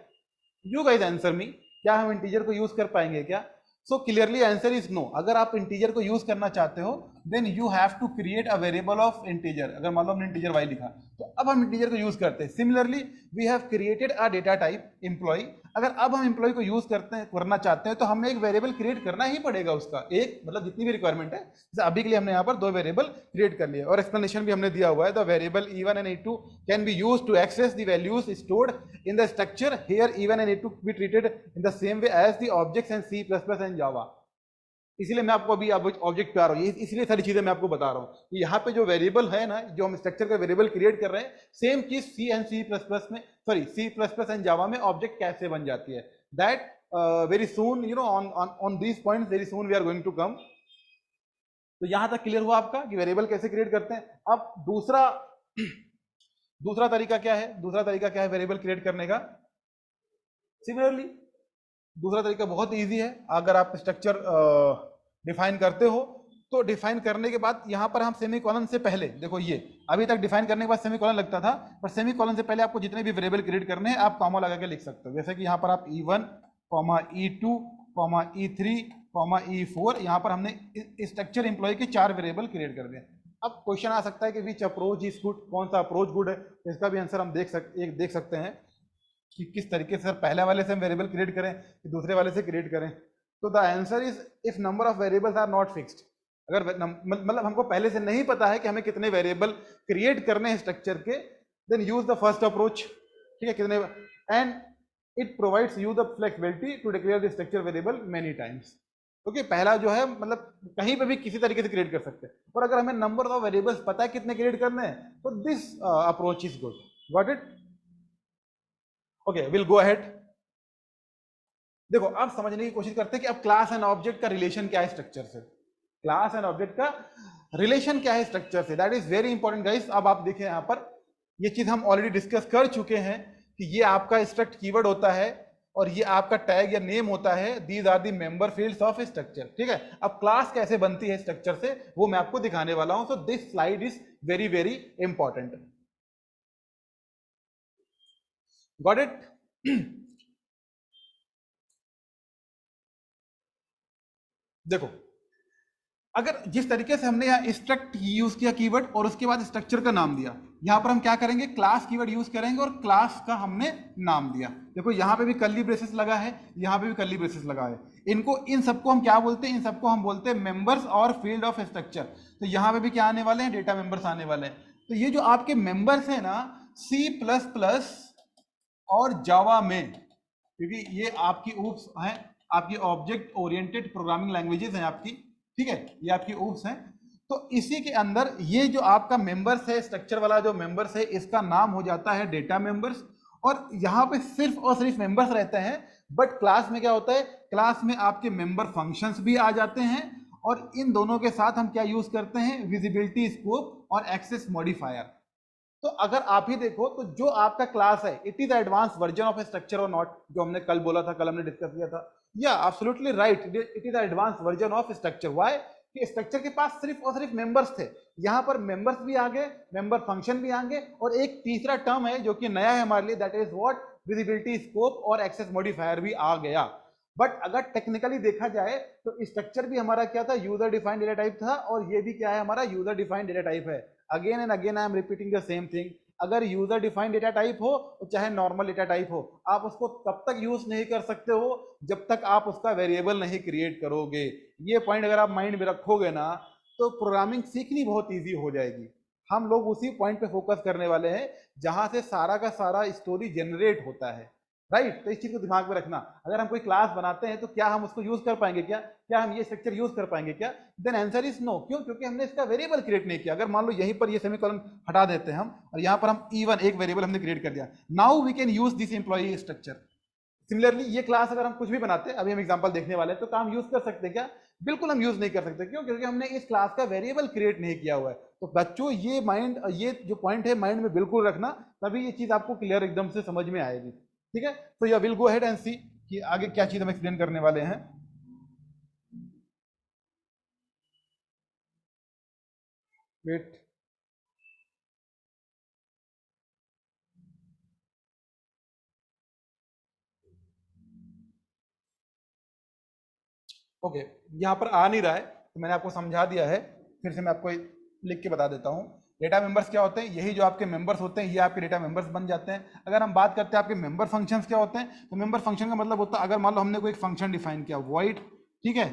यू गाइस आंसर मी, क्या हम इंटीजर को यूज कर पाएंगे क्या? So clearly answer is no. अगर आप इंटीजर को यूज करना चाहते हो then you have to create a variable of integer. अगर मान लो हमने इंटीजर वाई लिखा तो अब हम इंटीजर को यूज करते हैं। Similarly we have created a data type employ. अगर अब हम एम्प्लॉय को यूज करते हैं, करना चाहते हैं, तो हमें एक वेरिएबल क्रिएट करना ही पड़ेगा उसका, एक मतलब जितनी भी रिक्वायरमेंट है। जैसे अभी के लिए हमने यहाँ पर 2 वेरिएबल क्रिएट कर लिए और एक्सप्लेनेशन भी हमने दिया हुआ है। The variable E1 and E2 can be used to access the values stored in the structure. Here E1 and E2 be treated in the same way as the objects and C++ and Java. इसीलिए मैं आपको अभी object पे आ रहा हूँ, इसलिए सारी चीजें मैं आपको बता रहा हूँ कि यहाँ पे जो वेरिएबल है ना, जो हम स्ट्रक्चर का वेरिएबल क्रिएट कर रहे हैं, सेम चीज C and C plus plus में, सॉरी C++ एंड जावा में ऑब्जेक्ट कैसे बन जाती है। That very soon, on this points very soon we are going to come. तो यहां तक क्लियर हुआ आपका कि वेरिएबल कैसे क्रिएट करते हैं। अब दूसरा तरीका क्या है, दूसरा तरीका क्या है वेरिएबल क्रिएट करने का। सिमिलरली दूसरा तरीका बहुत इजी है। अगर आप स्ट्रक्चर डिफाइन करते हो तो डिफाइन करने के बाद यहाँ पर हम सेमीकोलन से पहले देखो, ये अभी तक डिफाइन करने के बाद सेमीकोलन लगता था, पर सेमीकोलन से पहले आपको जितने भी वेरिएबल क्रिएट करने हैं आप कॉमा लगा के लिख सकते हो। जैसे कि यहाँ पर आप E1, E2, E3, E4, यहाँ पर हमने स्ट्रक्चर एम्प्लॉय के 4 वेरिएबल क्रिएट कर दिए। अब क्वेश्चन आ सकता है कि विच अप्रोच इज गुड, कौन सा अप्रोच गुड है। इसका भी आंसर हम देख सकते हैं कि किस तरीके से पहले वाले से हम वेरिएबल क्रिएट करें कि दूसरे वाले से क्रिएट करें। तो the answer is if number of variables are not fixed, अगर मतलब हमको पहले से नहीं पता है कि हमें कितने वेरिएबल क्रिएट करने हैं स्ट्रक्चर के, then use the first approach, ठीक है, कितने, and it provides you the flexibility to declare the structure variable many times. क्योंकि पहला जो है मतलब कहीं पे भी किसी तरीके से क्रिएट कर सकते हैं, और अगर हमें नंबर ऑफ वेरिएबल्स पता है कितने क्रिएट करने हैं, तो this approach is good. Got it? Okay, will go ahead. देखो अब समझने की कोशिश करते हैं कि अब क्लास एंड ऑब्जेक्ट का रिलेशन क्या है स्ट्रक्चर से। क्लास एंड ऑब्जेक्ट का रिलेशन क्या है स्ट्रक्चर से, that is very important guys. अब आप देखें यहाँ पर ये चीज हम ऑलरेडी डिस्कस कर चुके हैं कि ये आपका स्ट्रक्ट कीवर्ड होता है और ये आपका टैग या नेम होता है। These are the member fields of structure, ठीक है। अब क्लास कैसे बनती है स्ट्रक्चर से वो मैं आपको दिखाने वाला हूं। So this slide is very very important. Got it? देखो, अगर जिस तरीके से हमने यहाँ स्ट्रक्ट यूज किया कीवर्ड और उसके बाद स्ट्रक्चर का नाम दिया, यहाँ पर हम क्या करेंगे, क्लास कीवर्ड यूज करेंगे और क्लास का हमने नाम दिया। देखो यहाँ पे भी कर्ली ब्रेसेस लगा है, यहाँ पे भी कर्ली ब्रेसेस लगा है। इनको, इन सबको हम क्या बोलते हैं, इन सबको हम बोलते हैं मेंबर्स और फील्ड ऑफ स्ट्रक्चर। तो यहाँ पे भी क्या आने वाले हैं, डेटा मेंबर्स आने वाले हैं। तो ये जो आपके मेंबर्स है ना C++ और जावा में, क्योंकि ये आपकी ऊप्स हैं, आपकी ऑब्जेक्ट ओरिएंटेड प्रोग्रामिंग लैंग्वेजेस हैं आपकी, ठीक है, ये आपकी ऊप्स हैं। तो इसी के अंदर ये जो आपका मेंबर्स है, स्ट्रक्चर वाला जो मेंबर्स है, इसका नाम हो जाता है डेटा मेंबर्स। और यहाँ पे सिर्फ और सिर्फ मेंबर्स रहते हैं। बट क्लास में क्या होता है, क्लास में आपके मेंबर फंक्शंस भी आ जाते हैं, और इन दोनों के साथ हम क्या यूज करते हैं, विजिबिलिटी स्कोप और एक्सेस मॉडिफायर। तो अगर आप ही देखो तो जो आपका क्लास है, it is advance version of structure और नॉट, जो हमने कल बोला था, कल हमने डिस्कस किया था। या absolutely right, it is advance version of structure. Why? कि स्ट्रक्चर के पास सिर्फ और सिर्फ मेंबर्स थे, यहाँ पर मेंबर्स भी आ गए, मेंबर फंक्शन भी आ गए, और एक तीसरा टर्म है जो कि नया है हमारे लिए, that is what, visibility scope और एक्सेस मॉडिफायर भी आ गया। बट अगर टेक्निकली देखा जाए तो स्ट्रक्चर भी हमारा क्या था, यूजर डिफाइंड डेटा टाइप था, और ये भी क्या है, हमारा यूजर डिफाइंड डेटा टाइप है। Again and again I am repeating the same thing. अगर यूजर डिफाइंड डेटा टाइप हो, चाहे नॉर्मल डेटा टाइप हो, आप उसको तब तक यूज नहीं कर सकते हो जब तक आप उसका वेरिएबल नहीं क्रिएट करोगे। ये पॉइंट अगर आप माइंड में रखोगे ना, तो प्रोग्रामिंग सीखनी बहुत ईजी हो जाएगी। हम लोग उसी पॉइंट पे फोकस करने वाले हैं जहां से सारा का सारा स्टोरी जनरेट होता है, राइट। तो इस चीज को दिमाग में रखना। अगर हम कोई क्लास बनाते हैं तो क्या हम उसको यूज कर पाएंगे, क्या हम ये स्ट्रक्चर यूज कर पाएंगे क्या? Then answer is no. क्यों? क्योंकि हमने इसका वेरिएबल क्रिएट नहीं किया। अगर मान लो यहीं पर ये सेमीकोलन हटा देते हैं हम, और यहाँ पर हम E1 एक वेरिएबल हमने क्रिएट कर दिया, now we can use this employee structure. Similarly ये क्लास अगर हम कुछ भी बनाते हैं, अभी हम एग्जांपल देखने वाले हैं, तो काम यूज कर सकते हैं क्या? बिल्कुल हम यूज नहीं कर सकते। क्यों? क्योंकि हमने इस क्लास का वेरिएबल क्रिएट नहीं किया हुआ है। तो बच्चों ये जो पॉइंट है माइंड में बिल्कुल रखना, तभी ये चीज आपको क्लियर एकदम से समझ में आएगी, ठीक है। तो yeah will go ahead and सी कि आगे क्या चीज हम एक्सप्लेन करने वाले हैं। वेट, ओके, यहाँ पर आ नहीं रहा है तो मैंने आपको समझा दिया है, फिर से मैं आपको लिख के बता देता हूँ। डेटा मेंबर्स क्या होते हैं? यही जो आपके मेंबर्स होते हैं, ये आपके डेटा मेंबर्स बन जाते हैं। अगर हम बात करते हैं आपके मेंबर फंक्शंस क्या होते हैं, तो मेंबर फंक्शन का मतलब होता है, अगर मान लो हमने कोई एक फंक्शन डिफाइन किया, वॉइड, ठीक है,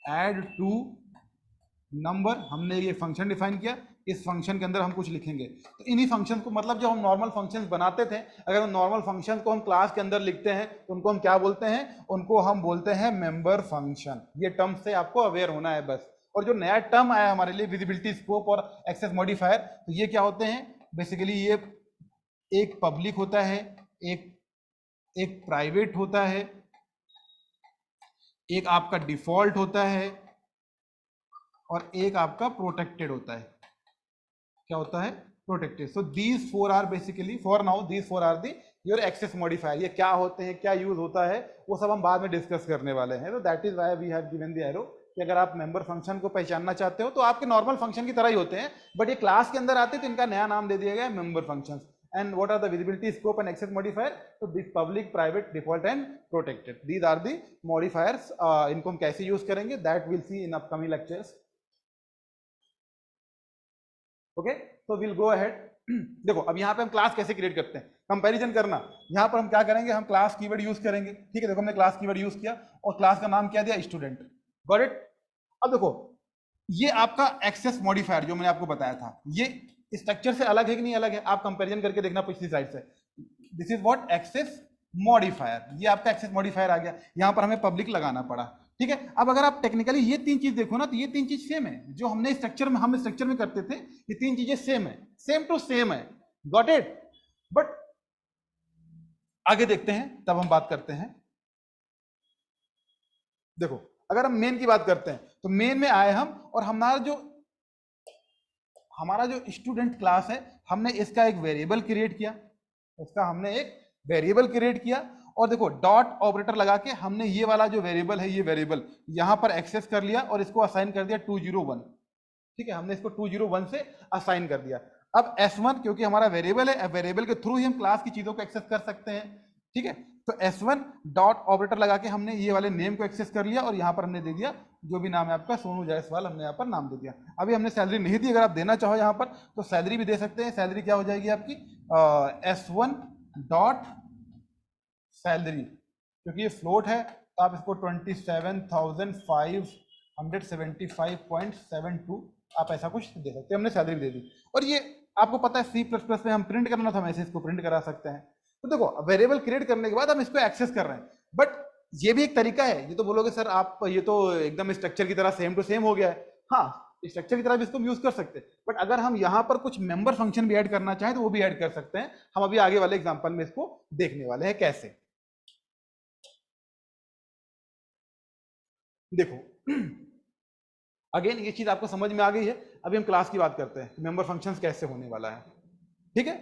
ऐड टू नंबर, हमने ये फंक्शन डिफाइन किया, इस फंक्शन के अंदर हम कुछ लिखेंगे। तो इन्हीं फंक्शन को, मतलब जो हम नॉर्मल फंक्शंस बनाते थे, अगर उन नॉर्मल फंक्शंस को हम क्लास के अंदर लिखते हैं तो उनको हम क्या बोलते हैं? उनको हम बोलते हैं मेंबर फंक्शन। ये टर्म से आपको अवेयर होना है बस। और जो नया टर्म आया हमारे लिए, विजिबिलिटी स्कोप और एक्सेस मॉडिफायर, तो ये क्या होते हैं? बेसिकली ये एक पब्लिक होता है, एक एक प्राइवेट होता है, एक आपका डिफॉल्ट होता है, और एक आपका प्रोटेक्टेड होता है। क्या होता है? Protected. So these four are basically, for now these four are the your access modifier, ये क्या होते हैं, क्या यूज होता है, वो सब हम बाद में डिस्कस करने वाले हैं। तो that is why we have given the arrow कि अगर आप मेंबर फंक्शन को पहचानना चाहते हो तो आपके नॉर्मल फंक्शन की तरह ही होते हैं, बट ये क्लास के अंदर आते हैं तो इनका नया नाम दे दिया गया है member function. And what are the visibility, scope and access modifier? तो this public, private, default and protected, these are the modifiers. इनको हम कैसे यूज करेंगे that will see in upcoming lectures. Okay, तो विल गो अहेड। देखो अब यहाँ पे हम क्लास कैसे क्रिएट करते हैं, कंपैरिजन करना। यहाँ पर हम क्या करेंगे, हम क्लास कीवर्ड यूज करेंगे। ठीक है, देखो हमने क्लास कीवर्ड यूज किया और क्लास का नाम क्या दिया, स्टूडेंट। Got it. अब देखो ये आपका एक्सेस मॉडिफायर जो मैंने आपको बताया था, ये स्ट्रक्चर से अलग है कि नहीं अलग है, आप कंपैरिजन करके देखना पिछली साइड से। This is what access modifier, ये आपका एक्सेस मॉडिफायर आ गया। यहाँ पर हमें पब्लिक लगाना पड़ा। ठीक है, अब अगर आप टेक्निकली ये तीन चीज देखो ना, तो ये तीन चीज सेम है जो हमने स्ट्रक्चर में, हम स्ट्रक्चर में करते थे, ये तीन चीजें सेम है, सेम टू सेम है। Got it. बट आगे देखते हैं, तब हम बात करते हैं। देखो अगर हम मेन की बात करते हैं तो मेन में आए हम, और हमारा जो स्टूडेंट क्लास है, हमने इसका एक वेरिएबल क्रिएट किया, इसका हमने एक वेरिएबल क्रिएट किया। और देखो डॉट ऑपरेटर लगा के हमने ये वाला जो वेरिएबल है, ये वेरिएबल यहां पर एक्सेस कर लिया और इसको असाइन कर दिया 201। ठीक है, हमने इसको 201 से असाइन कर दिया। अब S1 क्योंकि हमारा वेरिएबल है, वेरिएबल के थ्रू ही हम क्लास की चीजों को एक्सेस कर सकते हैं। ठीक है, तो S1 डॉट ऑपरेटर लगा के हमने ये वाले नेम को एक्सेस कर लिया और यहाँ पर हमने दे दिया जो भी नाम है आपका, सोनू जायसवाल, हमने यहाँ पर नाम दे दिया। अभी हमने सैलरी नहीं दी, अगर आप देना चाहो यहाँ पर तो सैलरी भी दे सकते हैं। सैलरी क्या हो जाएगी आपकी, S1 डॉट सैलरी, क्योंकि ये फ्लोट है तो आप इसको 27,575.72 आप ऐसा कुछ दे सकते हैं। हमने सैलरी दे दी, और ये आपको पता है C++ में हम प्रिंट करना था, हम ऐसे इसको प्रिंट करा सकते हैं। तो देखो वेरिएबल क्रिएट करने के बाद हम इसको एक्सेस कर रहे हैं, बट ये भी एक तरीका है। ये तो बोलोगे सर आप ये तो एकदम स्ट्रक्चर की तरह सेम टू सेम हो गया है। हाँ, स्ट्रक्चर की तरह भी इसको यूज कर सकते हैं, बट अगर हम यहाँ पर कुछ मेंबर फंक्शन भी ऐड करना चाहें तो वो भी ऐड कर सकते हैं। हम अभी आगे वाले एग्जांपल में इसको देखने वाले हैं कैसे। देखो अगेन ये चीज आपको समझ में आ गई है। अभी हम क्लास की बात करते हैं, मेंबर फंक्शंस कैसे होने वाला है। ठीक है,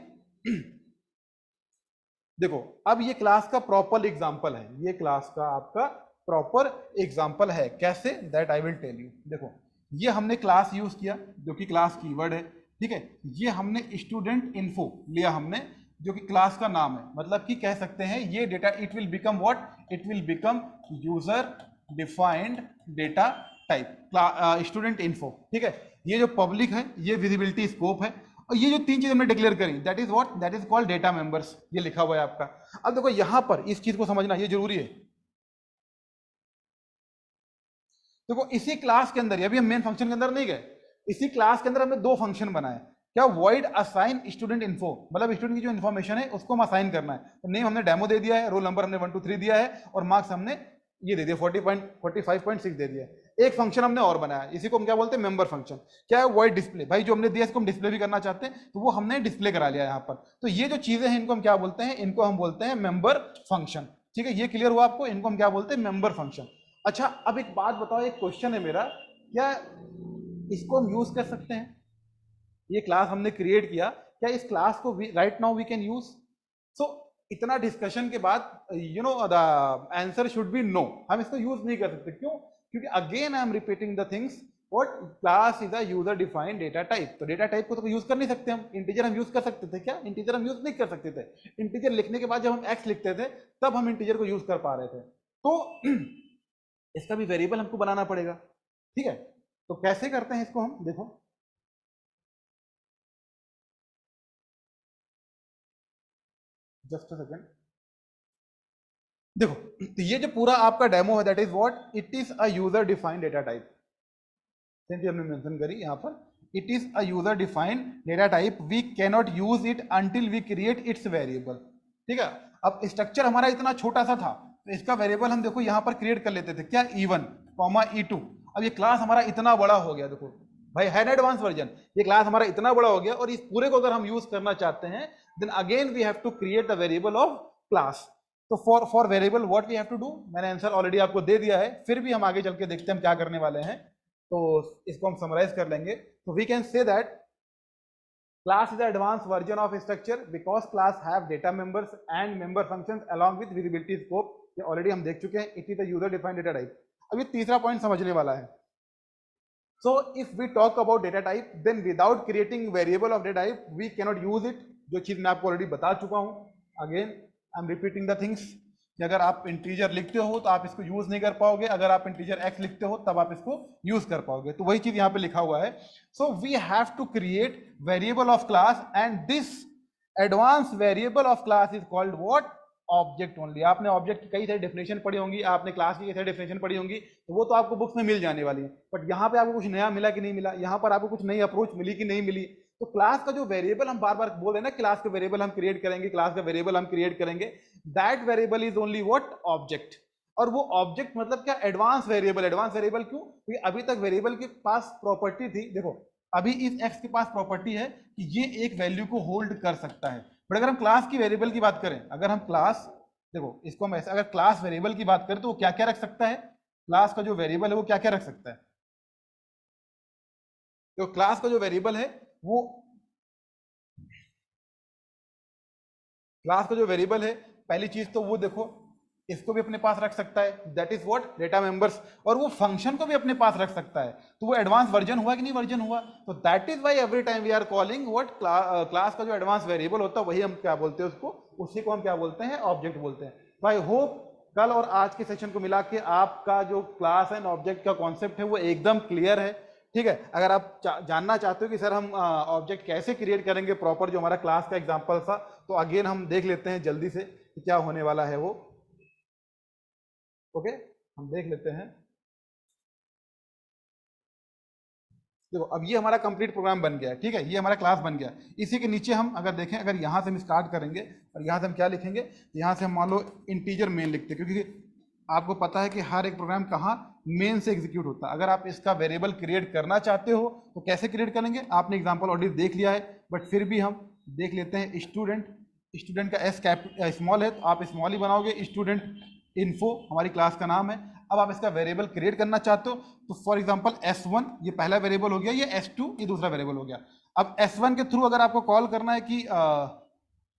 देखो अब ये क्लास का प्रॉपर एग्जांपल है, ये क्लास का आपका प्रॉपर एग्जांपल है। कैसे, that I will tell you. देखो ये हमने क्लास यूज किया जो कि क्लास कीवर्ड है। ठीक है, ये हमने स्टूडेंट इन्फो लिया हमने, जो कि क्लास का नाम है, मतलब कि कह सकते हैं ये data, it will become what, it will become user defined data type, student info. ठीक है, ये जो पब्लिक है, ये विजिबिलिटी स्कोप है, और ये जो तीन चीज हमने डिक्लेयर करी, that is what, that is called data members. ये लिखा हुआ है आपका। अब देखो यहां पर इस चीज को समझना ये जरूरी है। देखो इसी क्लास के अंदर, अभी हम मेन फंक्शन के अंदर नहीं गए, इसी क्लास के अंदर हमने दो फंक्शन बनाए। क्या, वॉइड असाइन स्टूडेंट इन्फो, मतलब स्टूडेंट की जो इन्फॉर्मेशन है उसको हम असाइन करना है। तो नेम हमने डेमो दे दिया है, रोल नंबर हमने 1 2 3 दिया है, और मार्क्स हमने ये दे दिया 45.6 दे दिया। एक फंक्शन हमने और बनाया, इसी को हम क्या बोलते हैं, मेंबर फंक्शन। क्या है, वॉइड डिस्प्ले, भाई जो हमने दिया इसको हम डिस्प्ले भी करना चाहते हैं तो वो हमने डिस्प्ले करा लिया यहाँ पर। तो ये जो चीजें हैं इनको हम क्या बोलते हैं, इनको हम बोलते हैं मेंबर फंक्शन। ठीक है, ये क्लियर हुआ आपको, इनको हम क्या बोलते हैं, मेंबर फंक्शन। अच्छा अब एक बात बताओ, एक क्वेश्चन है मेरा, क्या इसको हम यूज कर सकते हैं, ये क्लास हमने क्रिएट किया, क्या इस क्लास को right now we can use? So इतना डिस्कशन के बाद you know the answer should be no, हम इसको यूज नहीं कर सकते। क्यों? क्योंकि again I am repeating the things, what, class is a user defined data type. तो डेटा टाइप को तो यूज कर नहीं सकते हम। इंटीजर हम यूज कर सकते थे क्या? इंटीजर हम यूज नहीं कर सकते थे। इंटीजर लिखने के बाद जब हम एक्स लिखते थे तब हम इंटीजर को यूज कर पा रहे थे। तो इसका भी वेरिएबल हमको बनाना पड़ेगा। ठीक है, तो कैसे करते हैं इसको हम, देखो जस्ट अ सेकेंड। देखो तो ये जो पूरा आपका डेमो है, that is what, it is a user defined data type. हमने मेंशन करी यहाँ पर, it is a user defined data type, we can not use it until we create its variable. ठीक है, अब स्ट्रक्चर हमारा इतना छोटा सा था तो इसका वेरिएबल हम देखो यहाँ पर क्रिएट कर लेते थे, क्या, E1 E2। अब ये क्लास हमारा इतना बड़ा हो गया, देखो भाई है ना एडवांस वर्जन, ये क्लास हमारा इतना बड़ा हो गया, और इस पूरे को अगर हम यूज करना चाहते हैं then again we have to create the variable of class. तो for variable what we have to do, मैंने आंसर ऑलरेडी आपको दे दिया है, फिर भी हम आगे चल के देखते हैं हम क्या करने वाले हैं। तो इसको हम समराइज कर लेंगे। तो we can say that Class is the advanced version of structure because class have data members and member functions along with visibility scope. ये ऑलरेडी हम देख चुके हैं. It is a user defined data type. अब ये तीसरा point समझने वाला है. So if we talk about data type, then without creating variable of data type, we cannot use it. जो चीज मैं आपको ऑलरेडी बता चुका हूं. Again, I'm repeating the things. कि अगर आप इंटीजर लिखते हो तो आप इसको यूज नहीं कर पाओगे, अगर आप इंटीजर x लिखते हो तब आप इसको यूज कर पाओगे. तो वही चीज यहाँ पे लिखा हुआ है. So we have to create variable of class and this advance variable of class is called what? Object only. आपने ऑब्जेक्ट की कई सारी डेफिनेशन पढ़ी होंगी, आपने क्लास की कई सारी डेफिनेशन पढ़ी होंगी, तो वो तो आपको बुक्स में मिल जाने वाली है. बट यहाँ पे आपको कुछ नया मिला कि नहीं मिला, यहाँ पर आपको कुछ नई अप्रोच मिली कि नहीं मिली. तो क्लास का जो वेरिएबल हम बार बार बोल रहे हैं ना, क्लास का वेरिएबल हम क्रिएट करेंगे, क्लास का वेरिएबल हम क्रिएट करेंगे, that variable is only what? Object. और वो ऑब्जेक्ट मतलब क्या? Advance variable. एडवांस वेरिएबल क्यों? क्योंकि अभी तक वेरिएबल के पास प्रॉपर्टी थी. देखो अभी इस एक्स के पास प्रॉपर्टी है कि ये एक वैल्यू को होल्ड कर सकता है. बट अगर हम क्लास की वेरिएबल की बात करें, अगर हम क्लास, देखो इसको हम ऐसे, अगर क्लास वेरिएबल की बात करें तो वो क्या क्या रख सकता है? क्लास का जो वेरिएबल है वो क्या क्या रख सकता है? तो क्लास का जो वेरिएबल है वो, क्लास का जो वेरिएबल है, पहली चीज तो वो देखो इसको भी अपने पास रख सकता है, that is what? Data members. और वो फंक्शन को भी अपने पास रख सकता है. तो वो एडवांस वर्जन हुआ कि नहीं वर्जन हुआ? तो that is why every time we are calling what? Class का जो एडवांस वेरिएबल होता है वही हम क्या बोलते हैं उसको? उसी को हम क्या बोलते हैं? ऑब्जेक्ट बोलते हैं. तो आई होप कल और आज के सेशन को मिला के आपका जो क्लास एंड ऑब्जेक्ट का कॉन्सेप्ट है वो एकदम क्लियर है. ठीक है. अगर आप जानना चाहते हो कि सर हम ऑब्जेक्ट कैसे क्रिएट करेंगे प्रॉपर, जो हमारा क्लास का एग्जांपल था, तो अगेन हम देख लेते हैं जल्दी से कि क्या होने वाला है वो. ओके हम देख लेते हैं. देखो अब ये हमारा कंप्लीट प्रोग्राम बन गया है. ठीक है, ये हमारा क्लास बन गया. इसी के नीचे हम अगर देखें, अगर यहाँ से हम स्टार्ट करेंगे और यहाँ से हम क्या लिखेंगे, यहाँ से हम मान लो इंटीजर मेन लिखते हैं, क्योंकि आपको पता है कि हर एक प्रोग्राम कहाँ? मेन से एग्जीक्यूट होता है. अगर आप इसका वेरिएबल क्रिएट करना चाहते हो तो कैसे क्रिएट करेंगे? आपने एग्जांपल ऑलरेडी देख लिया है, बट फिर भी हम देख लेते हैं. स्टूडेंट, स्टूडेंट का एस स्मॉल है तो आप स्मॉल ही बनाओगे. स्टूडेंट इन्फो हमारी क्लास का नाम है. अब आप इसका वेरिएबल क्रिएट करना चाहते हो तो फॉर एग्जांपल S1 ये पहला वेरिएबल हो गया, ये S2 ये दूसरा वेरिएबल हो गया. अब S1 के थ्रू अगर आपको कॉल करना है कि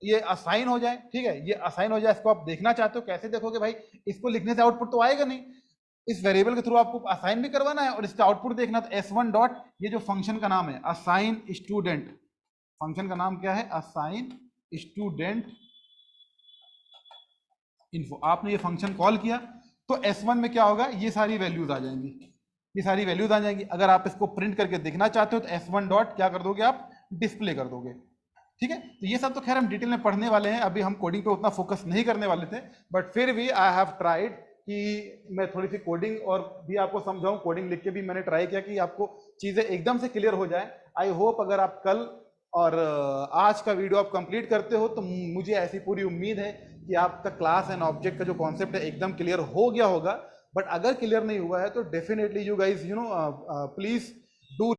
ये असाइन हो जाए, ठीक है, ये असाइन हो जाए, इसको आप देखना चाहते हो, कैसे देखोगे भाई? इसको लिखने से आउटपुट तो आएगा नहीं. इस वेरिएबल के थ्रू आपको असाइन भी करवाना है और इसका आउटपुट देखना. तो S1 डॉट, ये जो फंक्शन का नाम है असाइन स्टूडेंट, फंक्शन का नाम क्या है? Assign student info. आपने ये फंक्शन कॉल किया तो S1 में क्या होगा? ये सारी वैल्यूज आ जाएंगी, ये सारी वैल्यूज आ जाएंगी. अगर आप इसको प्रिंट करके देखना चाहते हो तो S1 डॉट क्या कर दोगे? आप डिस्प्ले कर दोगे. ठीक है. तो ये सब तो खैर हम डिटेल में पढ़ने वाले हैं, अभी हम कोडिंग पे उतना फोकस नहीं करने वाले थे, बट फिर भी आई हैव ट्राइड कि मैं थोड़ी सी कोडिंग और भी आपको समझाऊं. कोडिंग लिख के भी मैंने ट्राई किया कि आपको चीजें एकदम से क्लियर हो जाए. आई होप अगर आप कल और आज का वीडियो आप कंप्लीट करते हो तो मुझे ऐसी पूरी उम्मीद है कि आपका क्लास एंड ऑब्जेक्ट का जो कॉन्सेप्ट है एकदम क्लियर हो गया होगा. बट अगर क्लियर नहीं हुआ है तो definitely you guys you know please do